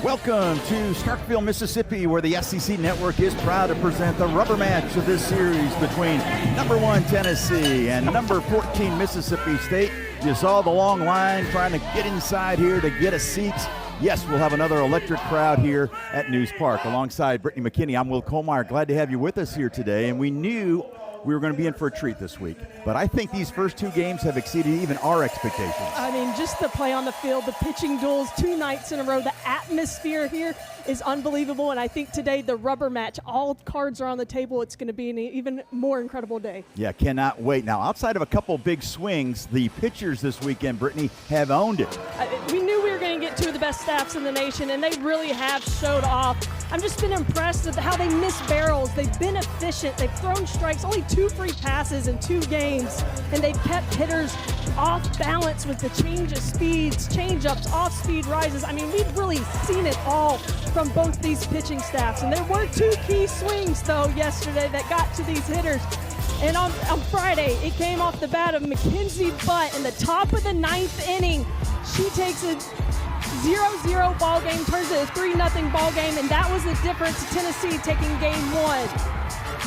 Welcome to Starkville, Mississippi, where the SEC Network is proud to present the rubber match of this series between number 1 Tennessee and number 14 Mississippi State. You saw the long line trying to get inside here to get a seat. Yes, we'll have another electric crowd here at News Park. Alongside Brittany McKinney, I'm Will Colmeyer. Glad to have you with us here today. And we knew we were going to be in for a treat this week. But I think these first two games have exceeded even our expectations. I mean, just the play on the field, the pitching duels 2 nights in a row, the atmosphere here is unbelievable. And I think today the rubber match, all cards are on the table. It's going to be an even more incredible day. Yeah, cannot wait. Now, outside of a couple big swings, the pitchers this weekend, Brittany, have owned it. We knew we were going to get 2 of the best staffs in the nation, and they really have showed off. I've just been impressed with how they miss barrels. They've been efficient. They've thrown strikes, only 2 free passes in 2 games, and they've kept hitters off balance with the change of speeds, change-ups, off-speed rises. I mean, we've really seen it all from both these pitching staffs. And there were 2 key swings, though, yesterday that got to these hitters. And on Friday, it came off the bat of Mackenzie Butt in the top of the 9th inning. She takes a 0-0 ball game, turns it a 3-0 ball game, and that was the difference to Tennessee taking game 1.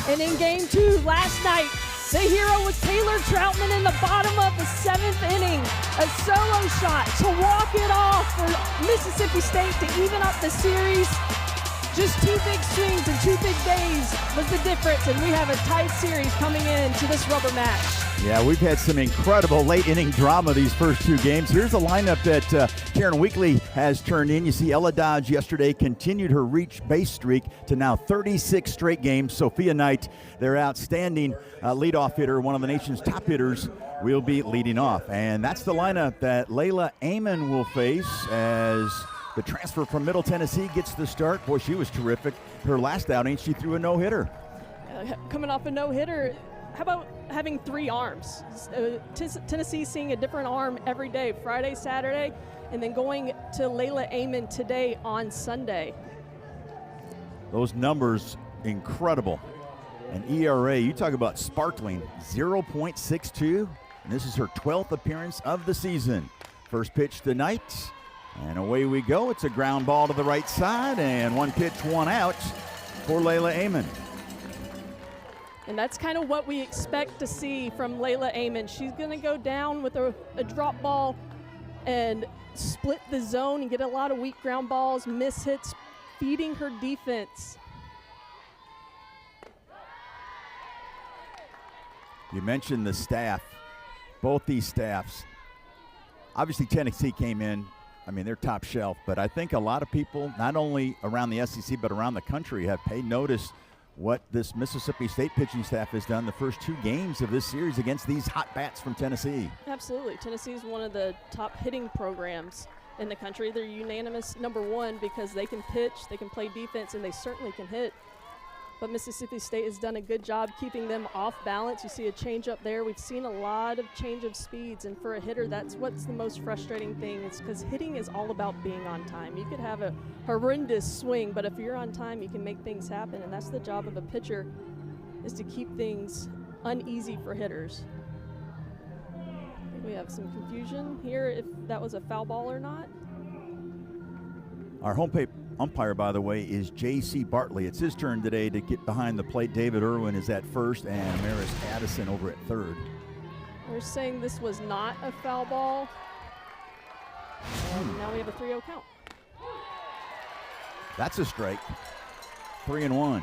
And in game 2 last night, the hero was Taylor Troutman in the bottom of the 7th inning. A solo shot to walk it off for Mississippi State to even up the series. Just 2 big swings and 2 big days was the difference, and we have a tight series coming into this rubber match. Yeah, we've had some incredible late-inning drama these first 2 games. Here's the lineup that Karen Weekly has turned in. You see Ella Dodge yesterday continued her reach base streak to now 36 straight games. Sophia Knight, their outstanding leadoff hitter, one of the nation's top hitters, will be leading off. And that's the lineup that Layla Amon will face as the transfer from Middle Tennessee gets the start. Boy, she was terrific. Her last outing, she threw a no-hitter. Coming off a no-hitter, how about having 3 arms? Tennessee seeing a different arm every day, Friday, Saturday, and then going to Layla Amon today on Sunday. Those numbers, incredible. An ERA, you talk about sparkling, 0.62. And this is her 12th appearance of the season. First pitch tonight. And away we go. It's a ground ball to the right side, and 1 pitch, 1 out for Layla Amon. And that's kind of what we expect to see from Layla Amon. She's going to go down with a drop ball and split the zone and get a lot of weak ground balls, miss hits, feeding her defense. You mentioned the staff, both these staffs. Obviously, Tennessee came in. I mean, they're top shelf, but I think a lot of people, not only around the SEC, but around the country, have paid notice what this Mississippi State pitching staff has done the first 2 games of this series against these hot bats from Tennessee. Absolutely. Tennessee is one of the top hitting programs in the country. They're unanimous number 1 because they can pitch, they can play defense, and they certainly can hit. But Mississippi State has done a good job keeping them off balance. You see a change up there. We've seen a lot of change of speeds, and for a hitter, that's what's the most frustrating thing. It's because hitting is all about being on time. You could have a horrendous swing, but if you're on time, you can make things happen, and that's the job of a pitcher, is to keep things uneasy for hitters. I think we have some confusion here if that was a foul ball or not. Our home umpire, by the way, is J.C. Bartley. It's his turn today to get behind the plate. David Irwin is at first, and Maris Addison over at third. They're saying this was not a foul ball. And now we have a 3-0 count. That's a strike. 3-1.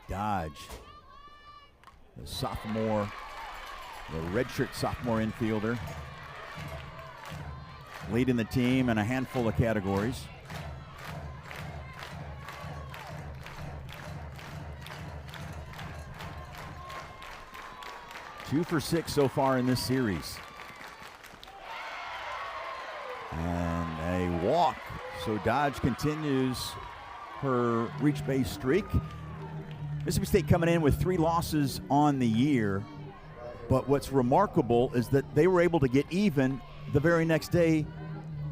Dodge. The sophomore, the redshirt sophomore infielder, leading the team in a handful of categories. Two for 6 so far in this series. And a walk. So Dodge continues her reach base streak. Mississippi State coming in with 3 losses on the year, but what's remarkable is that they were able to get even the very next day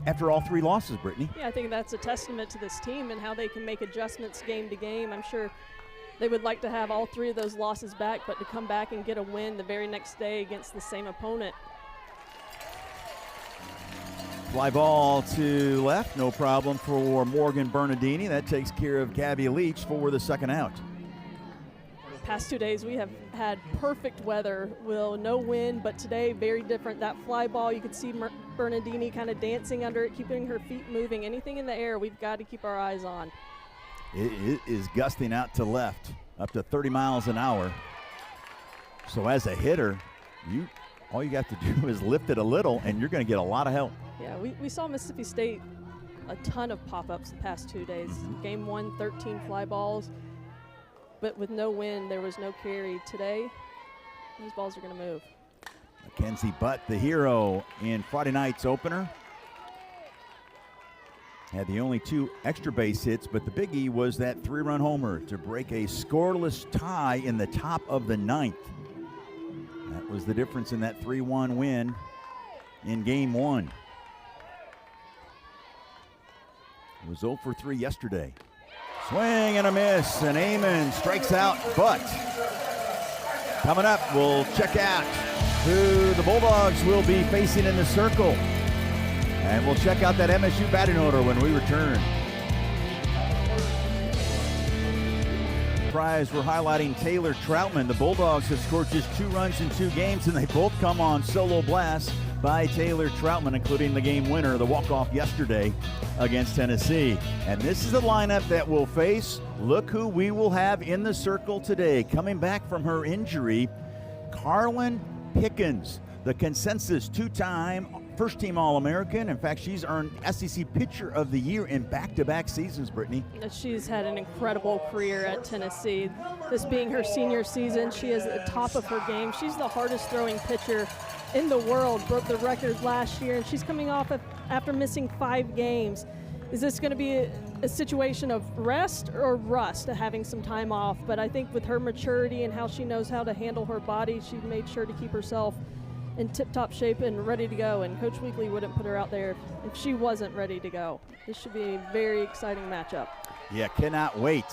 after all 3 losses, Brittany. Yeah, I think that's a testament to this team and how they can make adjustments game to game. I'm sure they would like to have all 3 of those losses back, but to come back and get a win the very next day against the same opponent. Fly ball to left, no problem for Morgan Bernardini. That takes care of Gabby Leach for the second out. Past 2 days we have had perfect weather, Will, no wind, but today very different. That fly ball, you could see Bernardini kind of dancing under it, keeping her feet moving. Anything in the air, we've got to keep our eyes on. It is gusting out to left, up to 30 miles an hour. So as a hitter, all you got to do is lift it a little, and you're going to get a lot of help. Yeah, we saw Mississippi State a ton of pop-ups the past 2 days. Game 1, 13 fly balls. But with no wind, there was no carry. Today, these balls are going to move. Mackenzie Butt, the hero in Friday night's opener. Had the only 2 extra base hits, but the biggie was that 3-run homer to break a scoreless tie in the top of the 9th. That was the difference in that 3-1 win in Game 1. It was 0 for 3 yesterday. Swing and a miss, and Amon strikes out Butt. Coming up, we'll check out who the Bulldogs will be facing in the circle. And we'll check out that MSU batting order when we return. Prize, we're highlighting Taylor Troutman. The Bulldogs have scored just 2 runs in 2 games, and they both come on solo blasts by Taylor Troutman, including the game winner, the walk-off yesterday against Tennessee. And this is the lineup that will face, look who we will have in the circle today. Coming back from her injury, Carlin Pickens, the consensus 2-time first-team All-American. In fact, she's earned SEC Pitcher of the Year in back-to-back seasons, Brittany. She's had an incredible career at Tennessee. This being her senior season, she is at the top of her game. She's the hardest-throwing pitcher in the world, broke the record last year, and she's coming off after missing 5 games. Is this going to be a situation of rest or rust, having some time off? But I think with her maturity and how she knows how to handle her body, she made sure to keep herself in tip-top shape and ready to go, and Coach Weekly wouldn't put her out there if she wasn't ready to go. This should be a very exciting matchup. Yeah, cannot wait.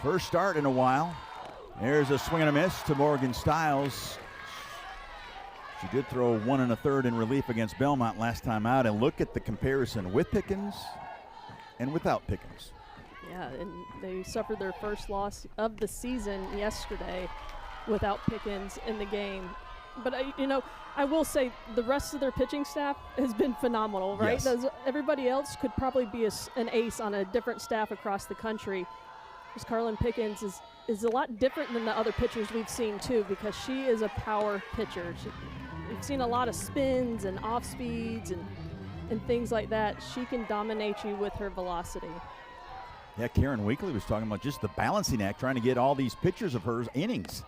First start in a while. There's a swing and a miss to Morgan Stiles. She did throw 1 1/3 in relief against Belmont last time out, and look at the comparison with Pickens and without Pickens. Yeah, and they suffered their first loss of the season yesterday without Pickens in the game. But, I will say the rest of their pitching staff has been phenomenal, right? Yes. Everybody else could probably be an ace on a different staff across the country. Because Carlin Pickens is a lot different than the other pitchers we've seen, too, because she is a power pitcher. We've seen a lot of spins and off speeds and things like that. She can dominate you with her velocity. Yeah, Karen Weekly was talking about just the balancing act, trying to get all these pitchers of hers innings.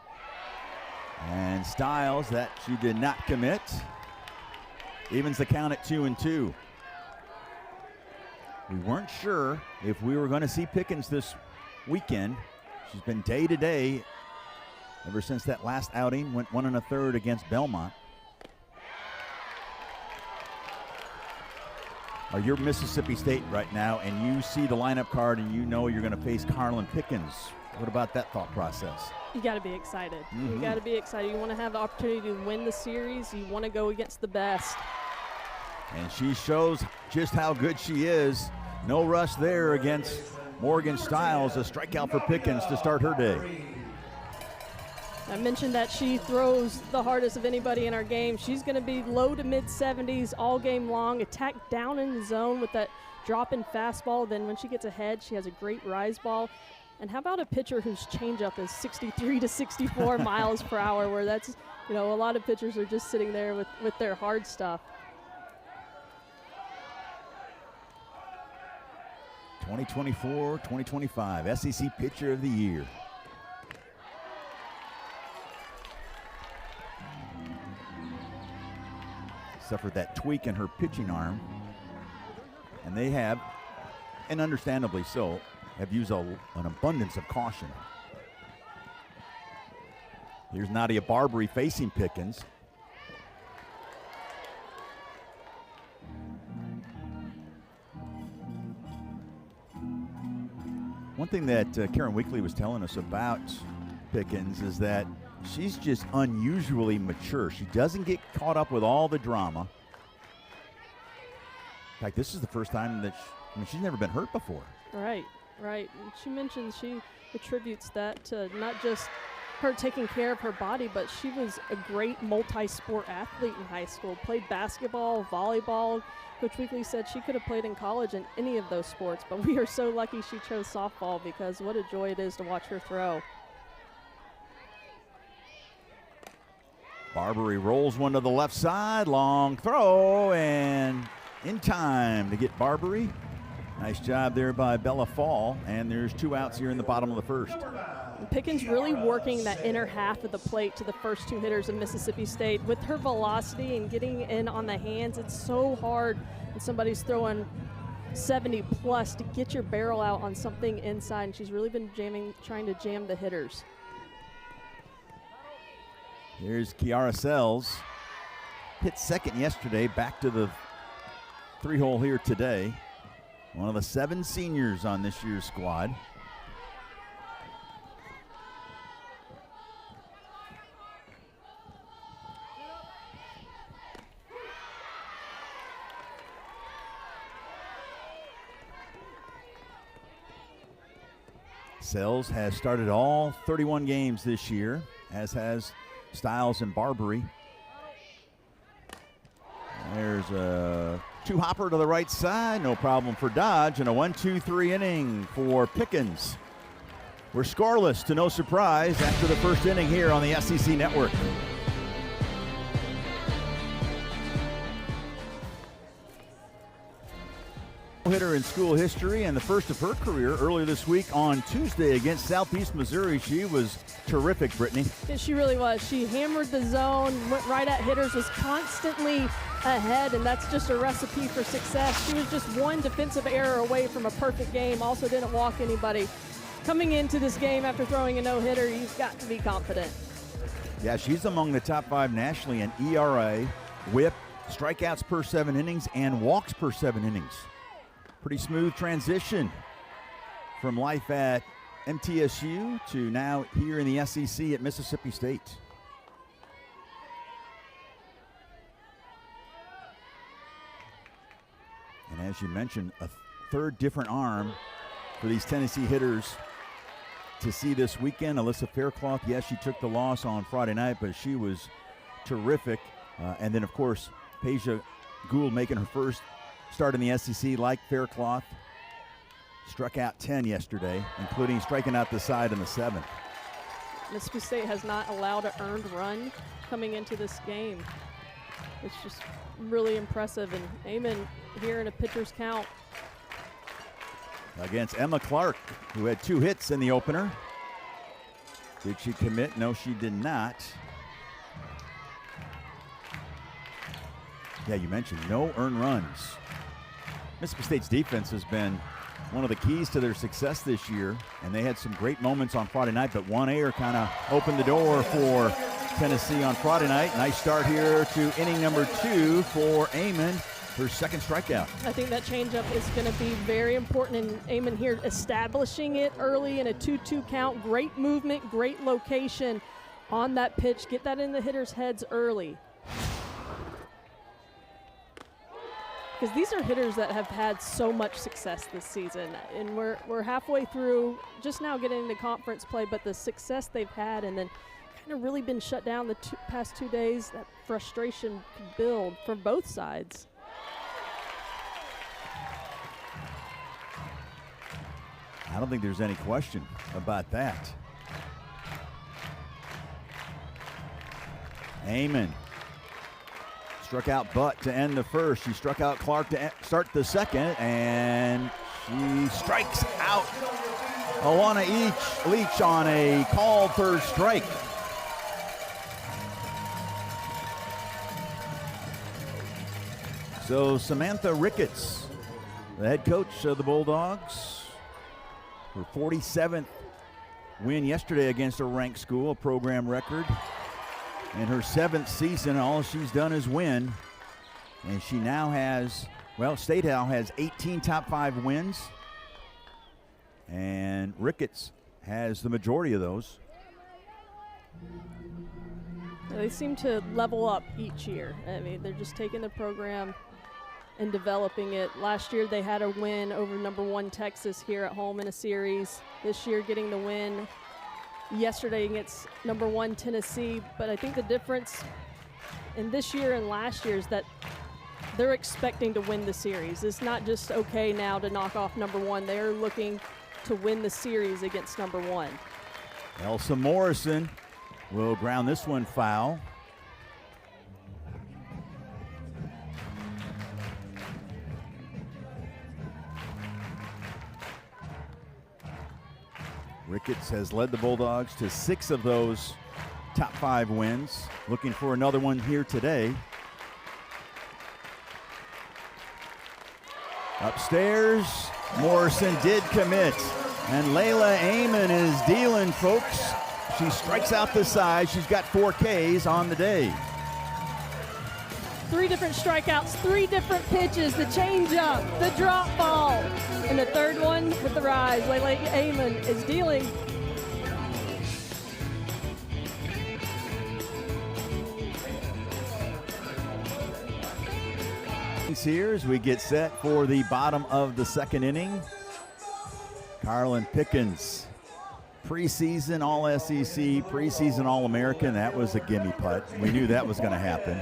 And Stiles, that she did not commit, evens the count at 2-2. We weren't sure if we were going to see Pickens this weekend. She's been day to day ever since that last outing, went 1 1/3 against Belmont. Are you Mississippi State right now and you see the lineup card and you know you're going to face Carlin Pickens? What about that thought process? You got to be excited. Mm-hmm. You got to be excited. You want to have the opportunity to win the series. You want to go against the best. And she shows just how good she is. No rush there against Morgan Stiles. A strikeout for Pickens to start her day. I mentioned that she throws the hardest of anybody in our game. She's going to be low to mid 70s all game long. Attack down in the zone with that drop-in fastball. Then when she gets ahead, she has a great rise ball. And how about a pitcher whose changeup is 63 to 64 miles per hour, where that's, a lot of pitchers are just sitting there with their hard stuff. 2024-2025 SEC Pitcher of the Year. Suffered that tweak in her pitching arm. And they have, and understandably so, have used an abundance of caution. Here's Nadia Barbary facing Pickens. One something that Karen Weekly was telling us about Pickens is that she's just unusually mature. She doesn't get caught up with all the drama. In fact, this is the first time that she's never been hurt before. Right. And she mentions she attributes that to not just her taking care of her body, but she was a great multi-sport athlete in high school. Played basketball, volleyball. Coach Weekly said she could have played in college in any of those sports, but we are so lucky she chose softball because what a joy it is to watch her throw. Barbary rolls one to the left side, long throw, and in time to get Barbary. Nice job there by Bella Fall, and there's 2 outs here in the bottom of the first. Pickens really working that inner half of the plate to the first 2 hitters of Mississippi State. With her velocity and getting in on the hands, it's so hard when somebody's throwing 70 plus to get your barrel out on something inside, and she's really been trying to jam the hitters. Here's Kiara Sells. Hit second yesterday, back to the 3-hole here today. One of the 7 seniors on this year's squad. Sells has started all 31 games this year, as has Stiles and Barbary. There's a 2-hopper to the right side, no problem for Dodge, and a 1-2-3 inning for Pickens. We're scoreless to no surprise after the first inning here on the SEC Network. Hitter in school history and the first of her career earlier this week on Tuesday against Southeast Missouri. She was terrific, Brittany. Yeah, she really was. She hammered the zone, went right at hitters, was constantly ahead, and that's just a recipe for success. She was just one defensive error away from a perfect game, also didn't walk anybody. Coming into this game after throwing a no-hitter, you've got to be confident. Yeah, she's among the top 5 nationally in ERA, WHIP, strikeouts per 7 innings, and walks per 7 innings. Pretty smooth transition from life at MTSU to now here in the SEC at Mississippi State. And as you mentioned, a third different arm for these Tennessee hitters to see this weekend. Alyssa Faircloth, yes, she took the loss on Friday night, but she was terrific. And then, of course, Peja Gould making her first start in the SEC like Faircloth. Struck out 10 yesterday, including striking out the side in the 7th. Mississippi State has not allowed an earned run coming into this game. It's just really impressive. And Amon here in a pitcher's count. Against Emma Clark, who had 2 hits in the opener. Did she commit? No, she did not. Yeah, you mentioned no earned runs. Mississippi State's defense has been one of the keys to their success this year, and they had some great moments on Friday night, but one error kind of opened the door for Tennessee on Friday night. Nice start here to inning number 2 for Amon, her second strikeout. I think that changeup is going to be very important, and Amon here establishing it early in a 2-2 count. Great movement, great location on that pitch. Get that in the hitters' heads early. Because these are hitters that have had so much success this season, and we're halfway through, just now getting into conference play, but the success they've had and then kind of really been shut down the past 2 days, that frustration could build from both sides. I don't think there's any question about that. Amon struck out Butt to end the first. She struck out Clark to start the second, and she strikes out Alana Leach on a called third strike. So Samantha Ricketts, the head coach of the Bulldogs, her 47th win yesterday against a ranked school, a program record. In her 7th season, all she's done is win. And she now has, well, State now has 18 top 5 wins. And Ricketts has the majority of those. They seem to level up each year. I mean, they're just taking the program and developing it. Last year they had a win over #1 Texas here at home in a series. This year getting the win yesterday against #1 Tennessee. But I think the difference in this year and last year is that they're expecting to win the series. It's not just okay now to knock off #1. They're looking to win the series against #1. Elsa Morrison will ground this one foul. Ricketts has led the Bulldogs to 6 of those top 5 wins. Looking for another one here today. Upstairs, Morrison did commit. And Layla Amon is dealing, folks. She strikes out the side. She's got 4 Ks on the day. 3 different strikeouts, 3 different pitches, the changeup, the drop ball, and the third one with the rise. Layla Amon is dealing. Here as we get set for the bottom of the 2nd inning. Carlin Pickens, preseason All-SEC, preseason All-American. That was a gimme putt. We knew that was going to happen.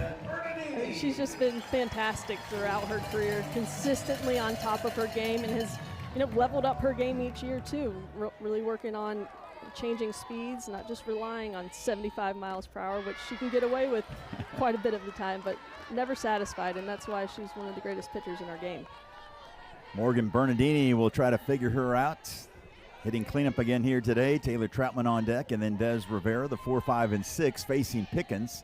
She's just been fantastic throughout her career, consistently on top of her game, and has leveled up her game each year too. Really working on changing speeds, not just relying on 75 miles per hour, which she can get away with quite a bit of the time, but never satisfied, and that's why she's one of the greatest pitchers in our game. Morgan Bernardini will try to figure her out. Hitting cleanup again here today. Taylor Troutman on deck, and then Des Rivera, the 4, 5, and 6, facing Pickens.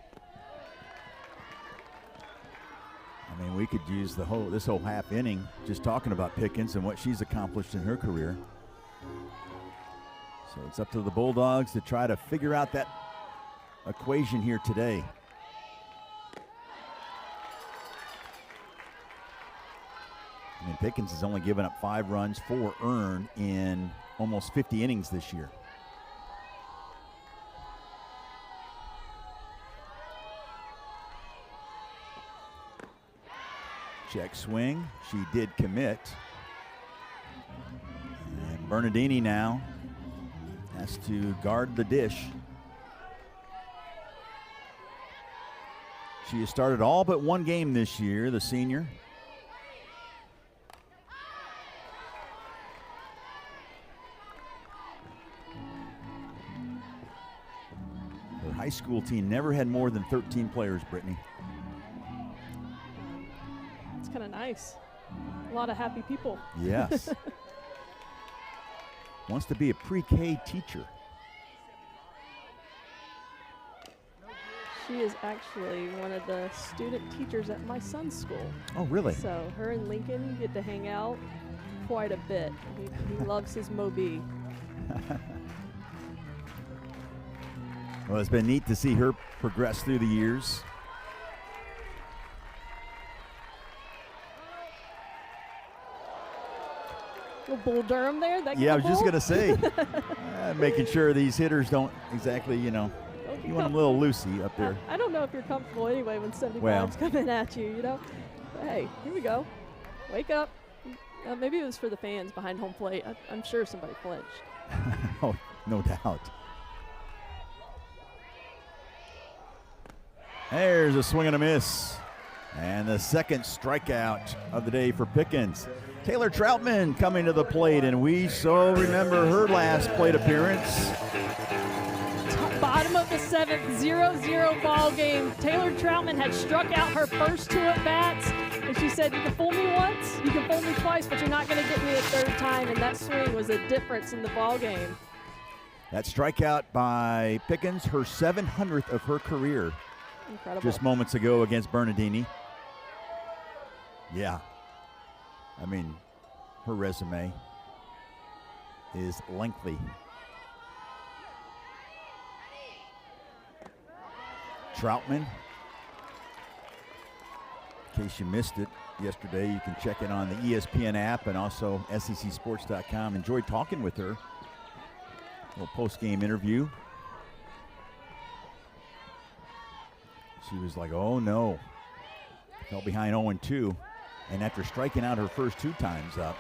I mean, we could use this whole half inning just talking about Pickens and what she's accomplished in her career. So it's up to the Bulldogs to try to figure out that equation here today. I mean, Pickens has only given up 5 runs, 4 earned in almost 50 innings this year. Check swing. She did commit. And Bernardini now has to guard the dish. She has started all but 1 game this year, the senior. Her high school team never had more than 13 players, Brittany. It's kind of nice. A lot of happy people. Yes. Wants to be a pre-K teacher. She is actually one of the student teachers at my son's school. Oh, really? So her and Lincoln get to hang out quite a bit. He loves his Moby. Well, it's been neat to see her progress through the years. Little Bull Durham there. Yeah, I was just going to say, making sure these hitters don't exactly, you want them a little loosey up there. I don't know if you're comfortable anyway when 75's coming at you, But hey, here we go. Wake up. Maybe it was for the fans behind home plate. I'm sure somebody flinched. Oh, no doubt. There's a swing and a miss. And the 2nd strikeout of the day for Pickens. Taylor Troutman coming to the plate, and we so remember her last plate appearance. Bottom of the 7th, 0-0 ball game. Taylor Troutman had struck out her first 2 at-bats, and she said, you can fool me once, you can fool me twice, but you're not going to get me a 3rd time, and that swing was a difference in the ball game. That strikeout by Pickens, her 700th of her career. Incredible. Just moments ago against Bernardini. Yeah. I mean, her resume is lengthy. Troutman In case you missed it yesterday, you can check it on the ESPN app and also secsports.com. Enjoyed talking with her. Little post-game interview. She was like, oh no. Fell behind 0-2. And after striking out her first 2 times up.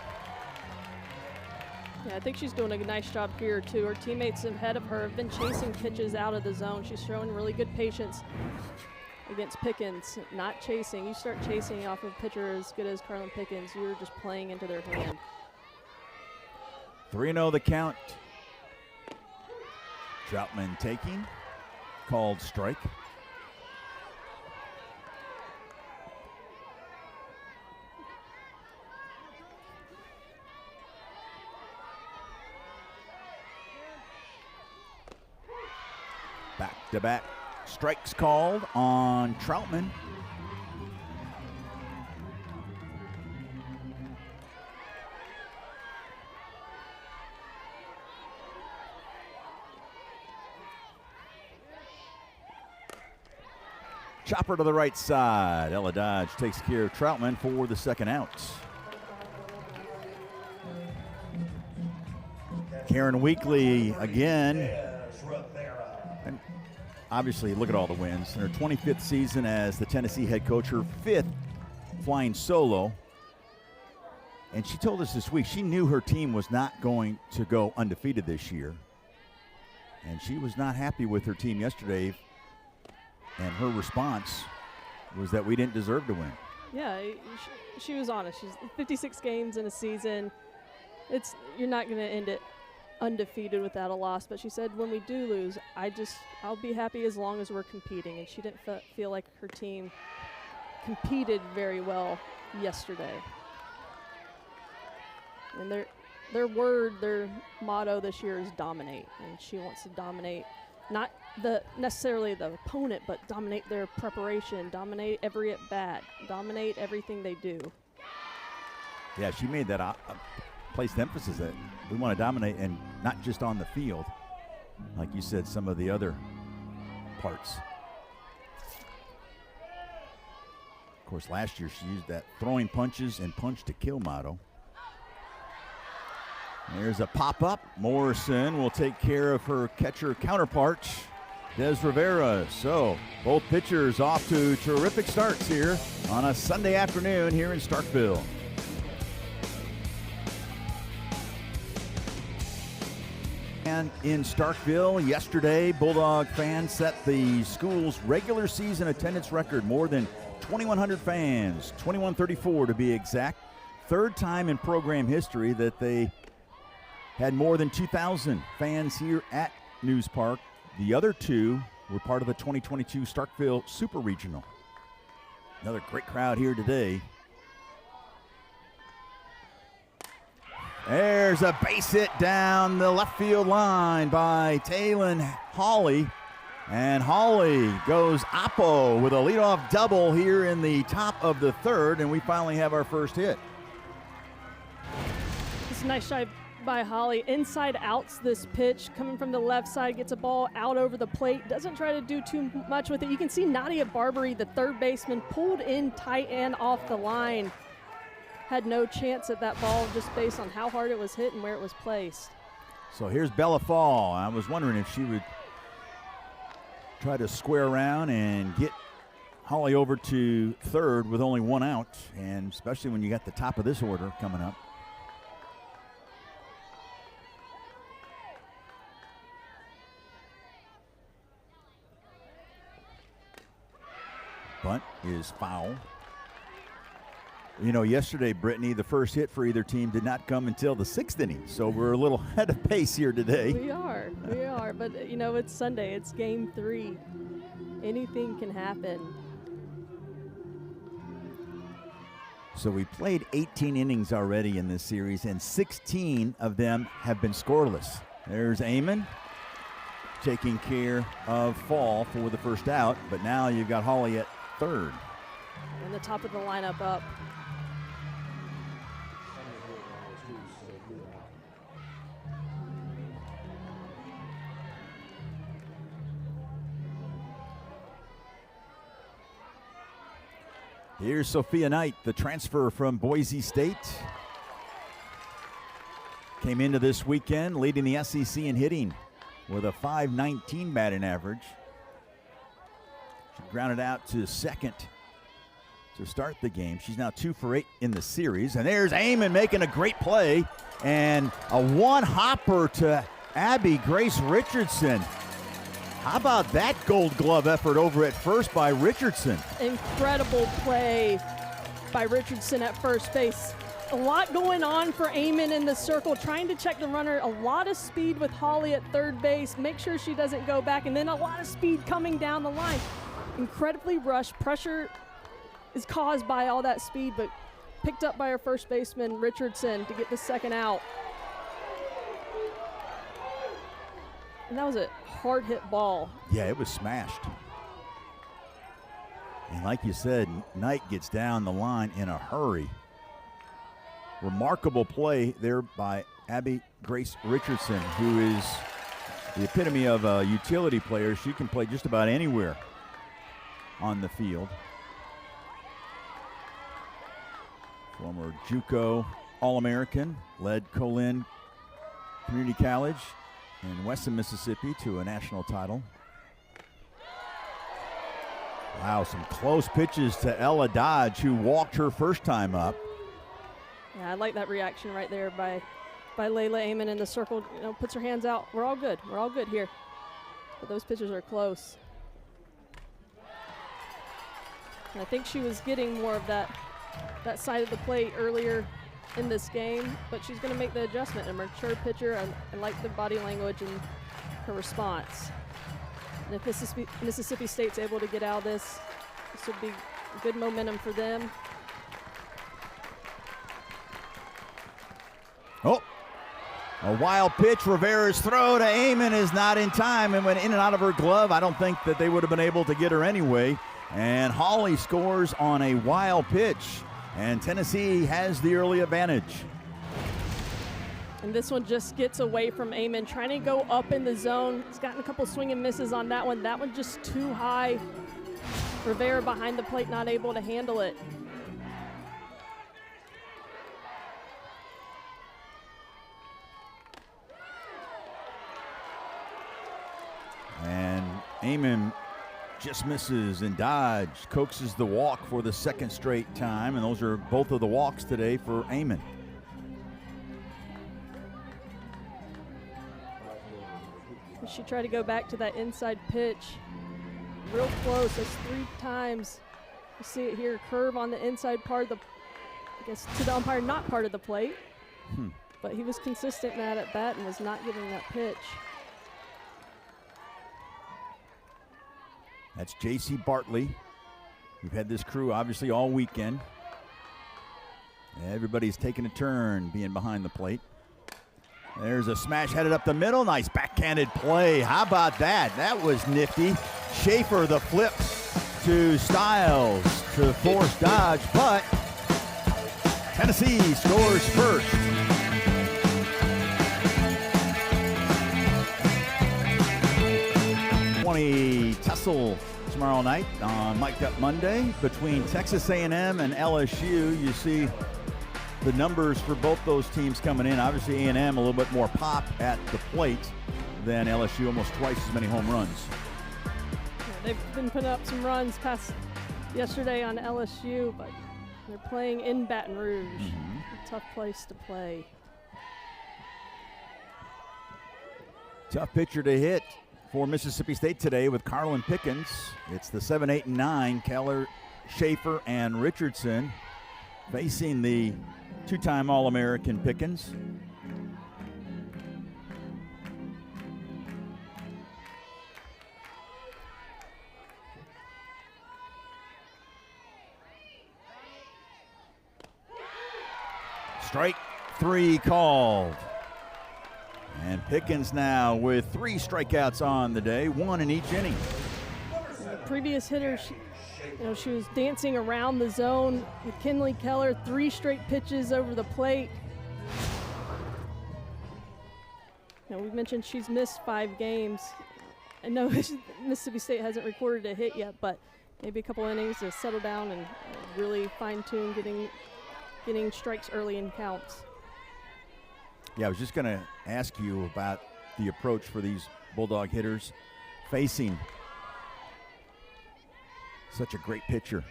Yeah, I think she's doing a nice job here, too. Her teammates ahead of her have been chasing pitches out of the zone. She's showing really good patience against Pickens, not chasing. You start chasing off of a pitcher as good as Carlin Pickens, you're just playing into their hand. 3-0 the count. Troutman taking. Called strike. Back-to-back strikes called on Troutman. Chopper to the right side. Ella Dodge takes care of Troutman for the second out. Karen Weekly again. And obviously, look at all the wins. In her 25th season as the Tennessee head coach, her 5th flying solo. And she told us this week she knew her team was not going to go undefeated this year. And she was not happy with her team yesterday. And her response was that we didn't deserve to win. Yeah, she was honest. She's 56 games in a season. You're not going to end it undefeated without a loss. But she said, when we do lose, I'll be happy as long as we're competing. And she didn't feel like her team competed very well yesterday. And their motto this year is dominate. And she wants to dominate. Not necessarily the opponent, but dominate their preparation, dominate every at-bat, dominate everything they do. Yeah, she made that placed emphasis that we want to dominate, and not just on the field. Like you said, some of the other parts. Of course, last year she used that throwing punches and punch to kill motto. There's a pop-up. Morrison will take care of her catcher counterpart, Des Rivera. So both pitchers off to terrific starts here on a Sunday afternoon here in Starkville. And in Starkville yesterday, Bulldog fans set the school's regular season attendance record. More than 2,100 fans, 2,134 to be exact. Third time in program history that they had more than 2,000 fans here at News Park. The other 2 were part of the 2022 Starkville Super Regional. Another great crowd here today. There's a base hit down the left field line by Taylon Hawley. And Hawley goes oppo with a leadoff double here in the top of the third, and we finally have our first hit. It's a nice shot by Holly. Inside outs this pitch, coming from the left side, gets a ball out over the plate, doesn't try to do too much with it. You can see Nadia Barbary, the third baseman, pulled in tight and off the line. Had no chance at that ball just based on how hard it was hit and where it was placed. So here's Bella Fall. I was wondering if she would try to square around and get Holly over to third with only 1 out, and especially when you got the top of this order coming up. Bunt is foul. You know, yesterday, Brittany, the first hit for either team did not come until the 6th inning, so we're a little ahead of pace here today. We are, but you know, it's Sunday, it's game 3. Anything can happen. So we played 18 innings already in this series, and 16 of them have been scoreless. There's Amon taking care of Fall for the first out, but now you've got Holly at third. And the top of the lineup up. Here's Sophia Knight, the transfer from Boise State. Came into this weekend leading the SEC in hitting with a .519 batting average. She grounded out to second to start the game. She's now 2 for 8 in the series. And there's Amon making a great play. And a one-hopper to Abby Grace Richardson. How about that Gold Glove effort over at first by Richardson? Incredible play by Richardson at first base. A lot going on for Amon in the circle, trying to check the runner. A lot of speed with Holly at third base. Make sure she doesn't go back. And then a lot of speed coming down the line. Incredibly rushed. Pressure is caused by all that speed, but picked up by our first baseman, Richardson, to get the second out. And that was a hard hit ball. Yeah, it was smashed. And like you said, Knight gets down the line in a hurry. Remarkable play there by Abby Grace Richardson, who is the epitome of a utility player. She can play just about anywhere on the field. Former JUCO All-American, led Colin Community College in Weston, Mississippi to a national title. Wow, some close pitches to Ella Dodge, who walked her first time up. Yeah, I like that reaction right there by Layla Amon in the circle. You know, puts her hands out. We're all good. We're all good here. But those pitches are close. And I think she was getting more of that side of the plate earlier in this game, but she's going to make the adjustment. A mature pitcher, I like the body language and her response. And if Mississippi State's able to get out of this would be good momentum for them. Oh, a wild pitch. Rivera's throw to Amon is not in time and went in and out of her glove. I don't think that they would have been able to get her anyway. And Holly scores on a wild pitch. And Tennessee has the early advantage. And this one just gets away from Amon, trying to go up in the zone. He's gotten a couple swing and misses on that one. That one just too high. Rivera behind the plate, not able to handle it. And Amon just misses, and Dodge coaxes the walk for the second straight time, and those are both of the walks today for Amon. She tried to go back to that inside pitch. Real close. That's 3 times. You see it here, curve on the inside part of the, I guess to the umpire, not part of the plate. But he was consistent in that at bat and was not giving that pitch. That's J.C. Bartley. We've had this crew obviously all weekend. Everybody's taking a turn being behind the plate. There's a smash headed up the middle. Nice backhanded play. How about that? That was nifty. Schaefer the flip to Stiles to force Dodge, but Tennessee scores first. Tussle tomorrow night on Mic'd Up Monday between Texas A&M and LSU. You see the numbers for both those teams coming in. Obviously A&M a little bit more pop at the plate than LSU, almost twice as many home runs. Yeah, they've been putting up some runs past yesterday on LSU, but they're playing in Baton Rouge. A tough place to play. Tough pitcher to hit for Mississippi State today with Carlin Pickens. It's the 7, 8, and 9, Keller, Schaefer, and Richardson facing the 2-time All-American Pickens. Strike 3 called. And Pickens now with 3 strikeouts on the day, 1 in each inning. The previous hitter, she was dancing around the zone with Kinley Keller, 3 straight pitches over the plate. We mentioned she's missed 5 games. I know Mississippi State hasn't recorded a hit yet, but maybe a couple innings to settle down and really fine-tune getting strikes early in counts. Yeah, I was just going to ask you about the approach for these Bulldog hitters facing such a great pitcher.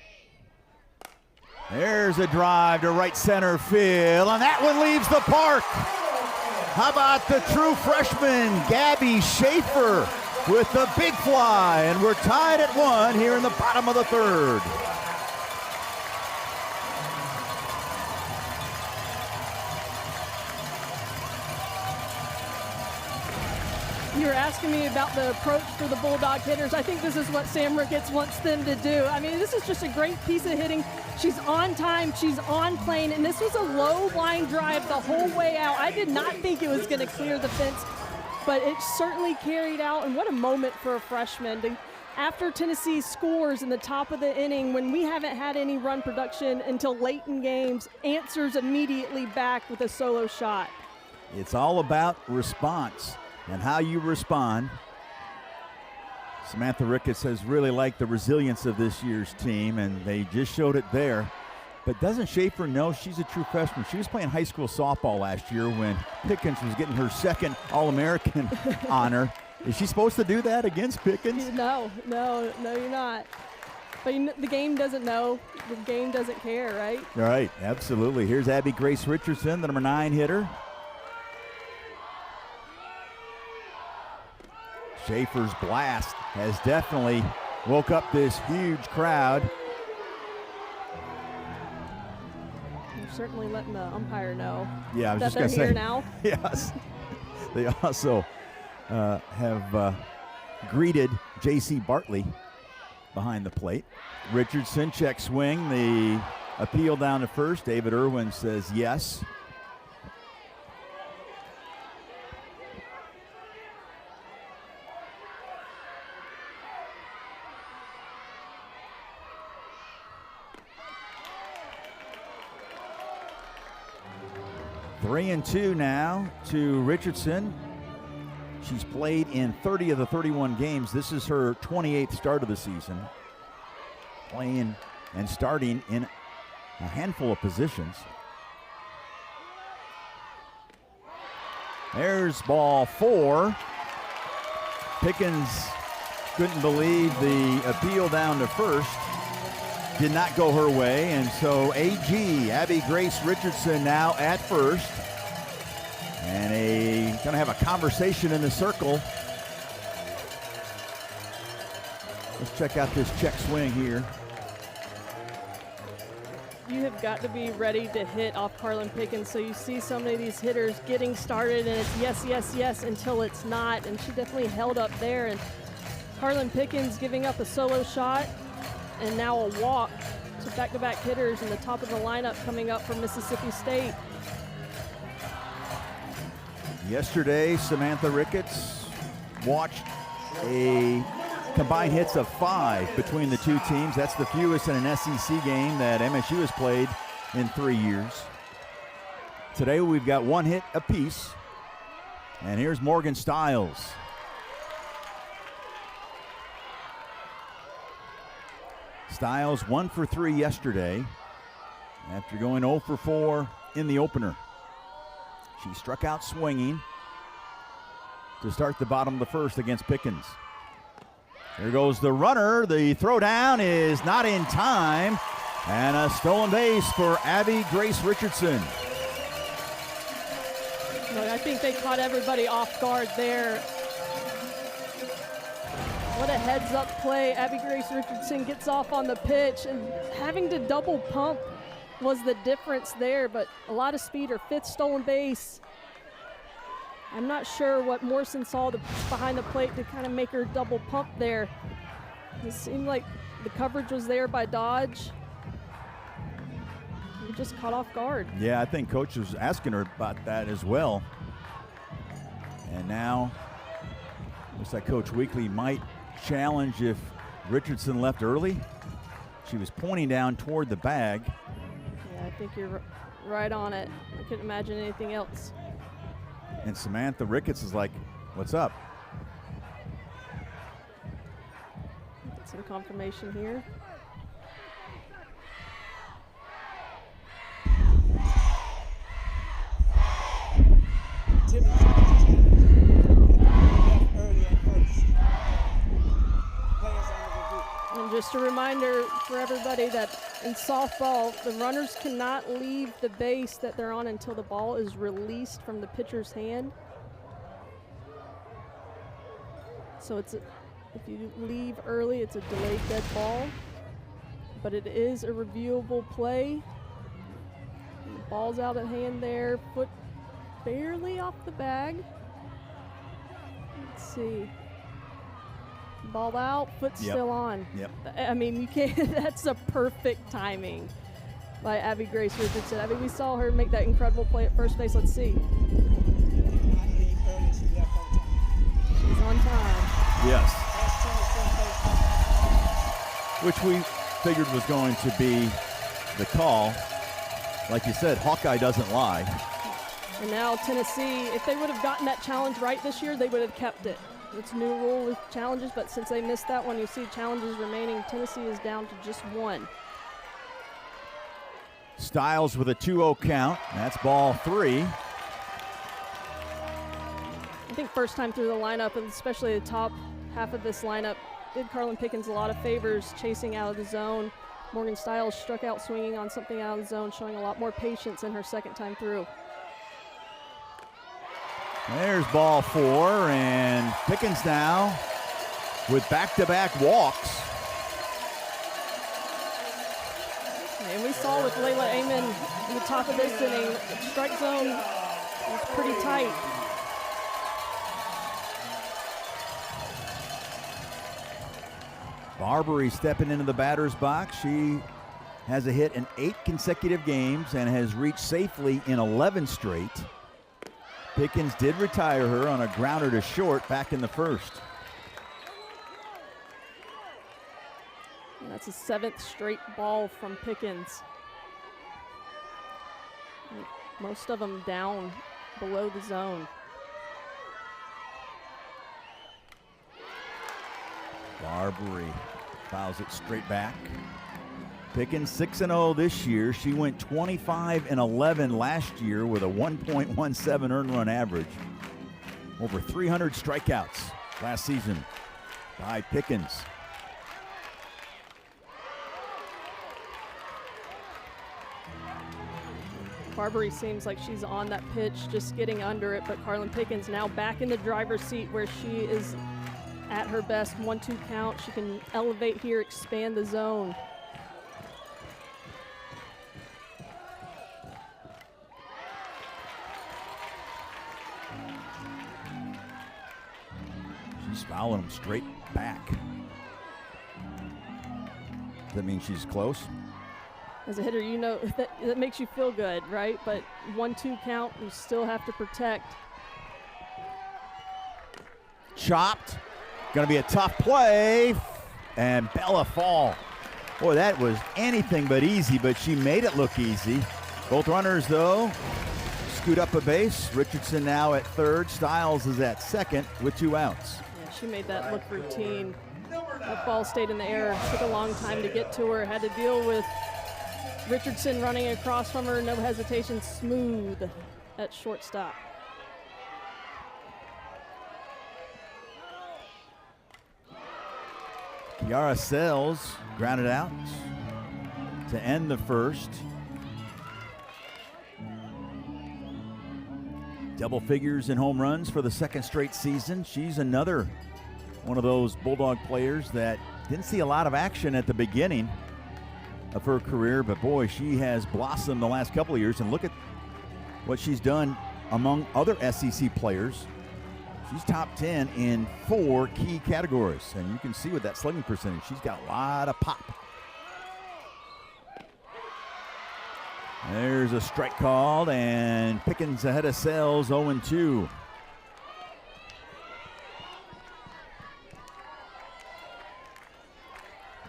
There's a drive to right center field, and that one leaves the park. How about the true freshman, Gabby Schaefer, with the big fly, and we're tied at 1 here in the bottom of the 3rd. You were asking me about the approach for the Bulldog hitters. I think this is what Sam Ricketts wants them to do. I mean, this is just a great piece of hitting. She's on time, she's on plane, and this was a low line drive the whole way out. I did not think it was going to clear the fence, but it certainly carried out, and what a moment for a freshman. After Tennessee scores in the top of the inning, when we haven't had any run production until late in games, answers immediately back with a solo shot. It's all about response and how you respond. Samantha Ricketts has really liked the resilience of this year's team, and they just showed it there. But doesn't Schaefer know she's a true freshman? She was playing high school softball last year when Pickens was getting her second All-American honor. Is she supposed to do that against Pickens? No, you're not. But the game doesn't know. The game doesn't care, right? Right, absolutely. Here's Abby Grace Richardson, the number 9 hitter. Schaefer's blast has definitely woke up this huge crowd. You're certainly letting the umpire know. Yeah, I was that just going to say. They're here now. Yes. They also have greeted J.C. Bartley behind the plate. Richardson check swing. The appeal down to first. David Irwin says yes. Three and 2 now to Richardson. She's played in 30 of the 31 games. This is her 28th start of the season. Playing and starting in a handful of positions. There's ball 4. Pickens couldn't believe the appeal down to first. Did not go her way, and so AG, Abby Grace Richardson, now at first. And gonna have a conversation in the circle. Let's check out this check swing here. You have got to be ready to hit off Carlin Pickens. So you see so many of these hitters getting started, and it's yes, yes, yes until it's not. And she definitely held up there. And Carlin Pickens giving up a solo shot. And now a walk to back-to-back hitters in the top of the lineup coming up from Mississippi State. Yesterday, Samantha Ricketts watched a combined hits of 5 between the two teams. That's the fewest in an SEC game that MSU has played in 3 years. Today we've got 1 hit apiece. And here's Morgan Stiles. Stiles 1 for 3 yesterday after going 0 for 4 in the opener. She struck out swinging to start the bottom of the first against Pickens. There goes the runner. The throw down is not in time. And a stolen base for Abby Grace Richardson. Look, I think they caught everybody off guard there. What a heads-up play. Abby Grace Richardson gets off on the pitch, and having to double pump was the difference there, but a lot of speed. Her 5th stolen base. I'm not sure what Morrison saw behind the plate to kind of make her double pump there. It seemed like the coverage was there by Dodge. We just caught off guard. Yeah, I think Coach was asking her about that as well. And now looks like Coach Weekly might challenge if Richardson left early. She was pointing down toward the bag. Yeah, I think you're right on it. I couldn't imagine anything else. And Samantha Ricketts is like, what's up? Get some confirmation here. just a reminder for everybody that in softball, the runners cannot leave the base that they're on until the ball is released from the pitcher's hand. So if you leave early, it's a delayed dead ball, but it is a reviewable play. And the ball's out of hand there, foot barely off the bag. Let's see. Ball out, foot still on. Yep. I mean, you can't, that's a perfect timing by Abby Grace Richardson. I mean, we saw her make that incredible play at first base. Let's see. She's on time. Yes. Which we figured was going to be the call. Like you said, Hawkeye doesn't lie. And now Tennessee, if they would have gotten that challenge right this year, they would have kept it. It's a new rule with challenges, but since they missed that one, you see challenges remaining. Tennessee is down to just one. Styles with a 2-0 count. That's ball 3. I think first time through the lineup, and especially the top half of this lineup, did Carlin Pickens a lot of favors chasing out of the zone. Morgan Styles struck out swinging on something out of the zone, showing a lot more patience in her second time through. There's ball 4, and Pickens now with back-to-back walks. And we saw with Layla Amon in the top of this inning, the strike zone was pretty tight. Barbary stepping into the batter's box. She has a hit in 8 consecutive games and has reached safely in 11 straight. Pickens did retire her on a grounder to short back in the first. And that's a 7th straight ball from Pickens. Most of them down below the zone. Barbary fouls it straight back. Pickens 6-0 this year. She went 25-11 last year with a 1.17 earned run average. Over 300 strikeouts last season by Pickens. Barbary seems like she's on that pitch, just getting under it, but Carlin Pickens now back in the driver's seat where she is at her best. 1-2 count. She can elevate here, expand the zone. She's fouling them straight back. Does that mean she's close? As a hitter, you know that makes you feel good, right? But 1-2 count, you still have to protect. Chopped. Going to be a tough play. And Bella Fall. Boy, that was anything but easy, but she made it look easy. Both runners, though, scoot up a base. Richardson now at third. Styles is at second with 2 outs. Yeah, she made that look routine. That ball stayed in the air. Took a long time to get to her. Had to deal with Richardson running across from her. No hesitation. Smooth at shortstop. Kiara Sells grounded out to end the first. Double figures in home runs for the 2nd straight season. She's another one of those Bulldog players that didn't see a lot of action at the beginning of her career, but boy, she has blossomed the last couple of years, and look at what she's done among other SEC players. She's top 10 in 4 key categories, and you can see with that slugging percentage, she's got a lot of pop. There's a strike called, and Pickens ahead of Sells, 0-2.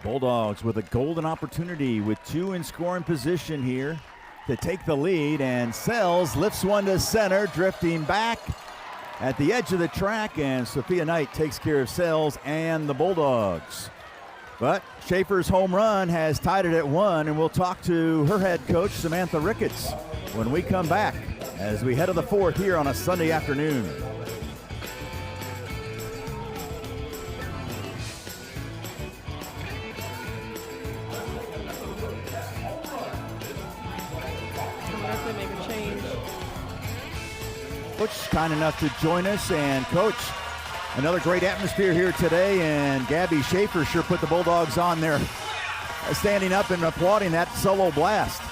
Bulldogs with a golden opportunity with 2 in scoring position here to take the lead, and Sells lifts one to center, drifting back at the edge of the track, and Sophia Knight takes care of Sells and the Bulldogs. But Schaefer's home run has tied it at 1, and we'll talk to her head coach, Samantha Ricketts, when we come back as we head to the 4th here on a Sunday afternoon. Lovich, kind enough to join us. And, Coach, another great atmosphere here today, and Gabby Schaefer sure put the Bulldogs on there, standing up and applauding that solo blast.